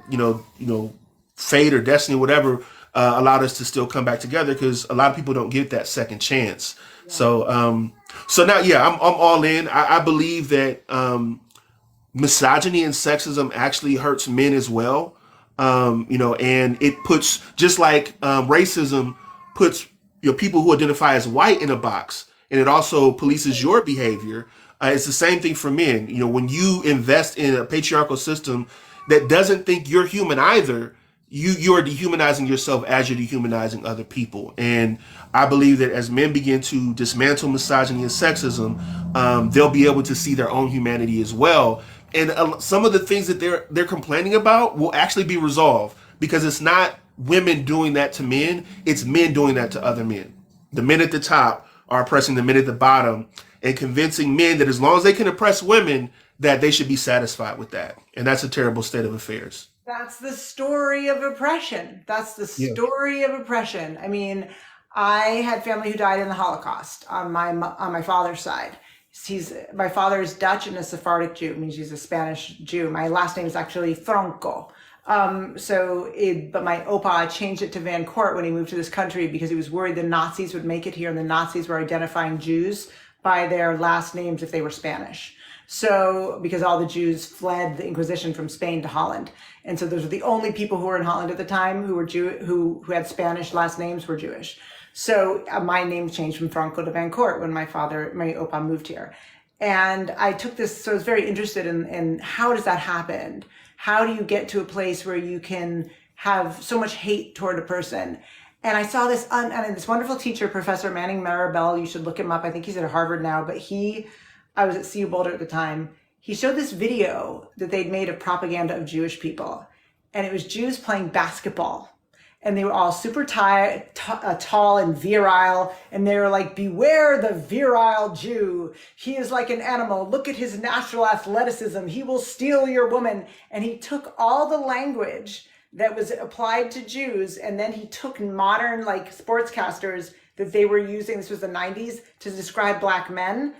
Speaker 1: fate or destiny, whatever, allowed us to still come back together, because a lot of people don't get that second chance.
Speaker 2: Yeah.
Speaker 1: So now, yeah, I'm all in. I believe that misogyny and sexism actually hurts men as well. And it puts, just like racism puts people who identify as white in a box, and it also polices your behavior. It's the same thing for men. When you invest in a patriarchal system that doesn't think you're human either, you are dehumanizing yourself as you're dehumanizing other people. And I believe that as men begin to dismantle misogyny and sexism, they'll be able to see their own humanity as well. And some of the things that they're complaining about will actually be resolved, because it's not women doing that to men; it's men doing that to other men. The men at the top are oppressing the men at the bottom, and convincing men that as long as they can oppress women, that they should be satisfied with that. And that's a terrible state of affairs.
Speaker 2: That's the story of oppression. That's the
Speaker 1: Yeah.
Speaker 2: story of oppression. I mean, I had family who died in the Holocaust on my father's side. My father is Dutch and a Sephardic Jew, means he's a Spanish Jew. My last name is actually Franco. But my opa changed it to Vancort when he moved to this country, because he was worried the Nazis would make it here, and the Nazis were identifying Jews by their last names if they were Spanish. So, because all the Jews fled the Inquisition from Spain to Holland. And so those were the only people who were in Holland at the time who were who had Spanish last names were Jewish. So my name changed from Franco to Vancort when my opa moved here. And I took this, so I was very interested in how does that happen? How do you get to a place where you can have so much hate toward a person? And I saw this, and this wonderful teacher, Professor Manning Maribel, you should look him up. I think he's at Harvard now, but I was at CU Boulder at the time. He showed this video that they'd made of propaganda of Jewish people. And it was Jews playing basketball. And they were all super tall and virile. And they were like, beware the virile Jew. He is like an animal. Look at his natural athleticism. He will steal your woman. And he took all the language that was applied to Jews, and then he took modern like sportscasters that they were using, this was the 90s, to describe Black men,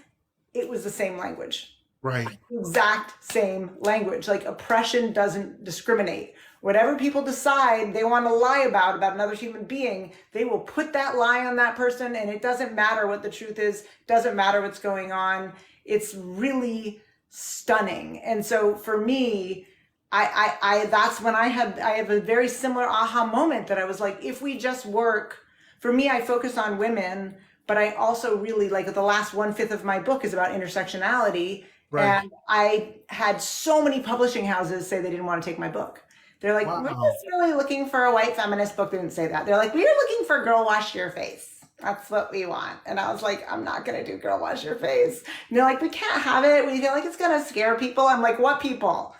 Speaker 2: it was the same language.
Speaker 1: Right.
Speaker 2: Exact same language. Like, oppression doesn't discriminate. Whatever people decide they want to lie about another human being, they will put that lie on that person, and it doesn't matter what the truth is, doesn't matter what's going on. It's really stunning. And so for me, I that's when I have a very similar aha moment that I was like, if we just work, for me, I focus on women, but I also really, like, the last 1/5 of my book is about intersectionality. Right. And I had so many publishing houses say they didn't want to take my book. They're like, wow, we're just really looking for a white feminist book. They didn't say that. They're like, we're looking for Girl Wash Your Face. That's what we want. And I was like, I'm not going to do Girl Wash Your Face. And they're like, we can't have it. We feel like it's going to scare people. I'm like, what people?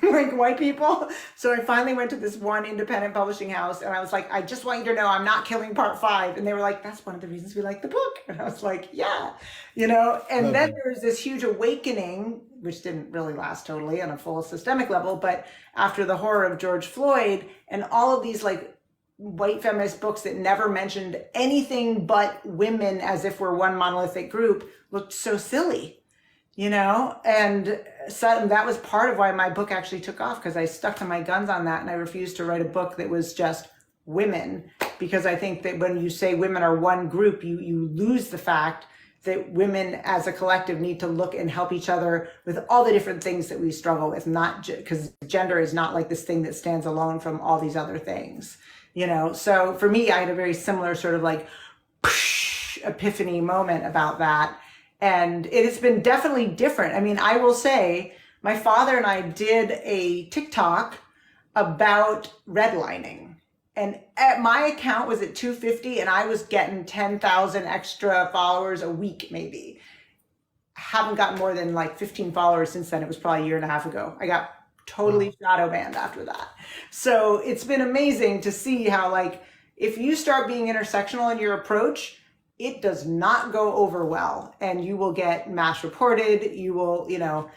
Speaker 2: Like, white people? So I finally went to this one independent publishing house, and I was like, I just want you to know I'm not killing part 5. And they were like, that's one of the reasons we like the book. And I was like, yeah, you know. And then there was this huge awakening, which didn't really last totally on a full systemic level, but after the horror of George Floyd and all of these, like, white feminist books that never mentioned anything but women as if we're one monolithic group looked so silly, you know. And so that was part of why my book actually took off, because I stuck to my guns on that, and I refused to write a book that was just women, because I think that when you say women are one group, you lose the fact that women as a collective need to look and help each other with all the different things that we struggle with, not because gender is not like this thing that stands alone from all these other things, you know. So for me, I had a very similar sort of like epiphany moment about that. And it has been definitely different. I mean, I will say my father and I did a TikTok about redlining. And my account was at 250, and I was getting 10,000 extra followers a week, maybe. Haven't gotten more than like 15 followers since then. It was probably a year and a half ago. I got totally shadow banned after that. So it's been amazing to see how, like, if you start being intersectional in your approach, it does not go over well, and you will get mass reported. You will, you know,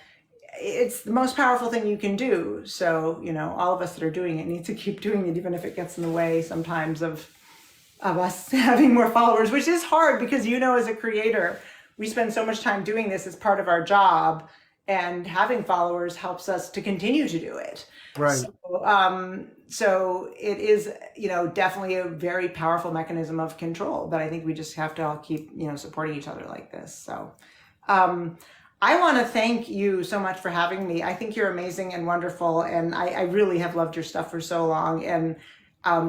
Speaker 2: it's the most powerful thing you can do. So, you know, all of us that are doing it need to keep doing it, even if it gets in the way sometimes of us having more followers, which is hard because, you know, as a creator, we spend so much time doing this as part of our job, and having followers helps us to continue to do it. Right. So it is, you know, definitely a very powerful mechanism of control, but I think we just have to all keep, you know, supporting each other like this. So, I want to thank you so much for having me. I think you're amazing and wonderful, and I really have loved your stuff for so long. And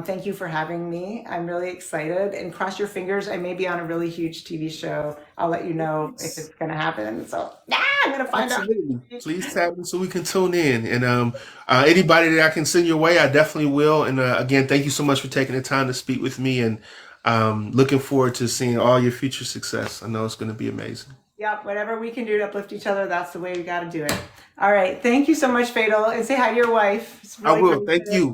Speaker 2: thank you for having me. I'm really excited, and cross your fingers. I may be on a really huge TV show. I'll let you know if it's going to happen. So I'm going to find out.
Speaker 1: Please tap me so we can tune in. And anybody that I can send your way, I definitely will. And again, thank you so much for taking the time to speak with me, and looking forward to seeing all your future success. I know it's going to be amazing.
Speaker 2: Yep, whatever we can do to uplift each other, that's the way we got to do it. All right. Thank you so much, Fatal. And say hi to your wife. It's really
Speaker 1: I will. Thank you.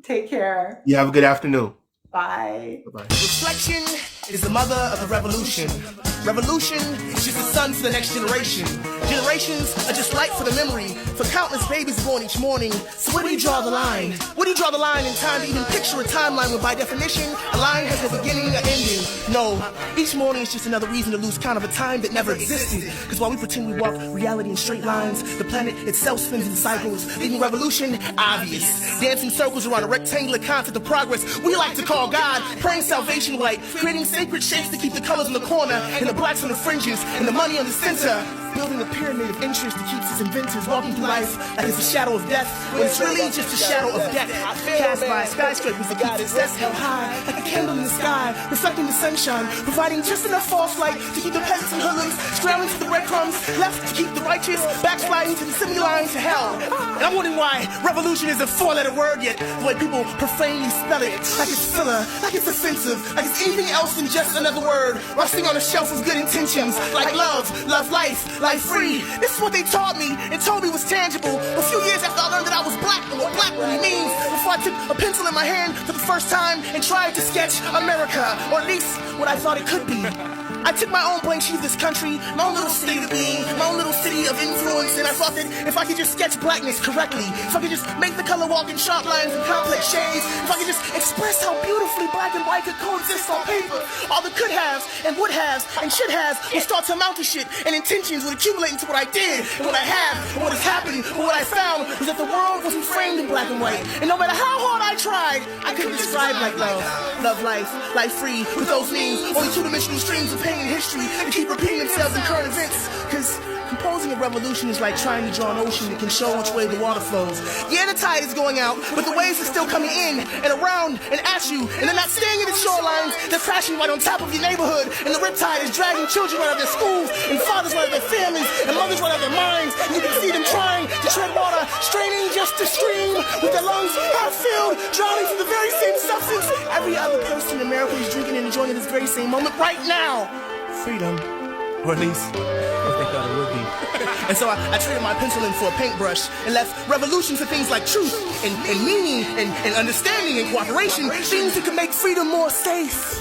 Speaker 2: Take care.
Speaker 1: You have a good afternoon.
Speaker 2: Bye.
Speaker 1: Bye-bye.
Speaker 3: Reflection is the mother of the revolution. Revolution is just the sun for the next generation. Generations are just light for the memory, for countless babies born each morning. So where do you draw the line? Where do you draw the line in time to even picture a timeline where by definition, a line has a beginning, an ending? No, each morning is just another reason to lose count of a time that never existed. Because while we pretend we walk reality in straight lines, the planet itself spins in cycles, leaving revolution obvious. Dancing circles around a rectangular concept of progress we like to call God, praying salvation white, creating sacred shapes to keep the colors in the corner, and the blacks on the fringes, and the money on the center. Building a pyramid of interest that keeps its inventors walking through life like it's a shadow of death, when it's really just a shadow of death. Cast by skyscrapers that keep success held high, like a candle in the sky, reflecting the sunshine, providing just enough false light to keep the peasants and hoodlums scrambling to the breadcrumbs, left to keep the righteous backsliding to the semi-line to hell. And I'm wondering why revolution is a 4-letter word, yet the way people profanely spell it, like it's filler, like it's offensive, like it's anything else than just another word, rusting on a shelf of good intentions, like love, love life, life free. This is what they taught me, and told me was tangible. A few years after I learned that I was black, and what black really means, before I took a pencil in my hand for the first time and tried to sketch America, or at least what I thought it could be. I took my own blank sheet of this country, my own little state of being, my own little city of influence, and I thought that if I could just sketch blackness correctly, if I could just make the color walk in sharp lines and complex shades, if I could just express how beautifully black and white could coexist on paper, all the could haves and would haves and should haves would start to amount to shit, and intentions would accumulate into what I did, and what I have, and what is happening, and what I found was that the world wasn't framed in black and white, and no matter how hard I tried, I couldn't describe like love, love life, life free, with those means, only two-dimensional streams of pain and history that keep repeating themselves in current events, because composing a revolution is like trying to draw an ocean that can show which way the water flows. Yeah, the tide is going out, but the waves are still coming in and around and at you, and they're not staying in the shorelines, they're crashing right on top of your neighborhood, and the riptide is dragging children out of their schools, and fathers out of their families, and mothers out of their minds, and you can see them trying to tread water, straining just to stream, with their lungs half filled, drowning from the very same substance every other person in America is drinking and enjoying at this very same moment right now. Freedom. Or at least, if they thought it would be. And so I traded my pencil in for a paintbrush and left revolution for things like truth and meaning and understanding and cooperation, things that could make freedom more safe.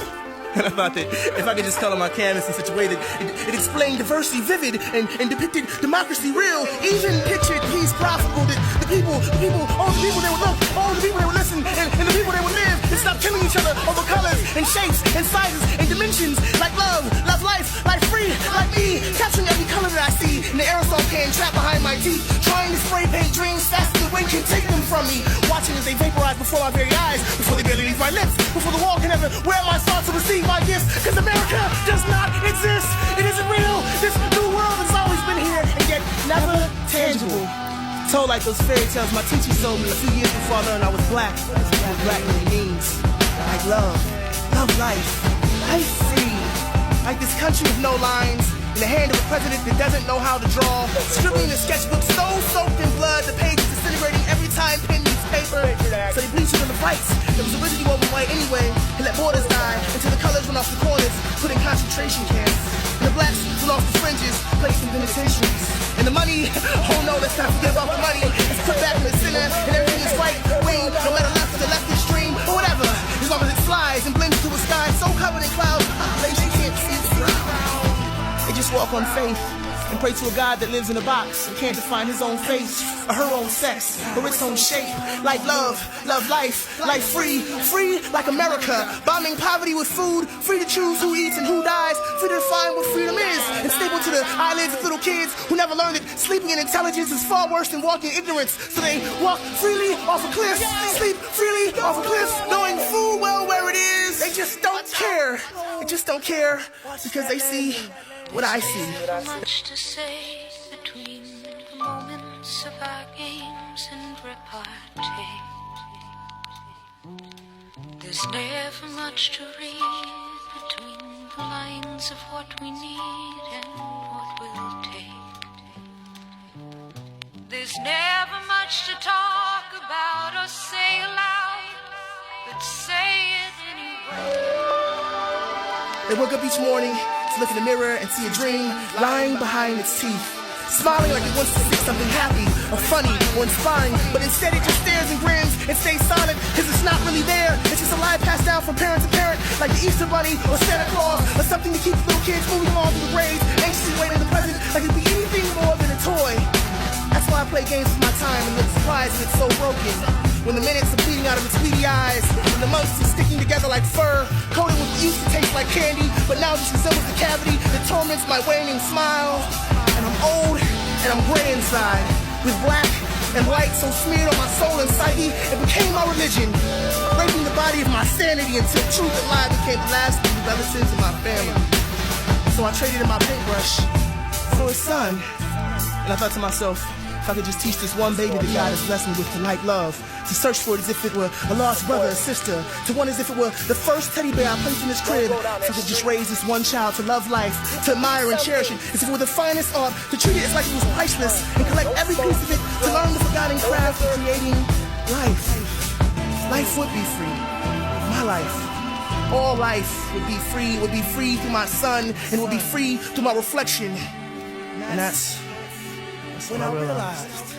Speaker 3: And I thought that if I could just color my canvas in such a way that it explained diversity vivid and depicted democracy real, even pictured peace profitable, that the people, all the people they would look, all the people they would listen, and the people they would live, and stop killing each other over colors and shapes and sizes and dimensions, like love, love life, life free, like me, capturing every color that I see in the aerosol can trapped behind my teeth, trying to spray paint dreams faster than wind can take them from me, watching as they vaporize before my very eyes, before they barely leave my lips, before the wall can ever wear my thoughts or receive my gifts, because America does not exist. It isn't real. This new world has always been here, and yet never tangible. Told like those fairy tales my teacher told me a few years before I learned I was black. What black really means. Like love, love life, life free. Like this country with no lines, in the hand of a president that doesn't know how to draw, scribbling a sketchbook so soaked in blood, the pages disintegrating every time pen meets paper. So they bleached it in the fights that was originally woven white anyway, and let borders die until the colors went off the corners, put in concentration camps. And the blacks went off the fringes, placed in penitentiaries. And the money, oh no, let's not forget about the money. It's put back in the center, and everything is right wing, no matter left or the left extreme, or whatever. As long as it flies and blends into a sky so covered in clouds, population can't see the ground. They just walk on faith and pray to a God that lives in a box and can't define his own face or her own sex or its own shape. Like love, love life, life free, free like America, bombing poverty with food, free to choose who eats and who dies, free to define what freedom is, and staple to the eyelids of little kids who never learned that sleeping in intelligence is far worse than walking in ignorance. So they walk freely off of cliffs, sleep freely off of cliffs, knowing full well where it is. They just don't care. They just don't care because they see what I see.
Speaker 4: Much to say between the moments of our games and repartee. There's never much to read between the lines of what we need and what we'll take. There's never much to talk about or say aloud, but say it anyway.
Speaker 3: They woke up each morning to look in the mirror and see a dream lying behind its teeth, smiling like it wants to see something happy or funny or inspiring, but instead it just stares and grins and stays silent because it's not really there. It's just a lie passed down from parent to parent, like the Easter Bunny or Santa Claus, or something to keep little kids moving along through the grades, anxiously waiting the present like it'd be anything more than a toy. That's why I play games with my time and look surprised when it's so broken. When the minutes are bleeding out of its beady eyes, when the months are sticking together like fur, coated with what used to taste like candy, but now just resembles the cavity that torments my waning smile. And I'm old and I'm gray inside, with black and white so smeared on my soul and psyche, it became my religion, raping the body of my sanity until truth and lie became the last of the relatives of my family. So I traded in my paintbrush for a son, and I thought to myself, if I could just teach this one baby that God has blessed me with to like love, to search for it as if it were a lost brother or sister, to want as if it were the first teddy bear I placed in his crib, if I could just raise this one child to love life, to admire and cherish it, as if it were the finest art, to treat it as like it was priceless, and collect every piece of it, to learn the forgotten craft of creating life. Life would be free. My life. All life would be free through my son, and would be free through my reflection. And that's when I realized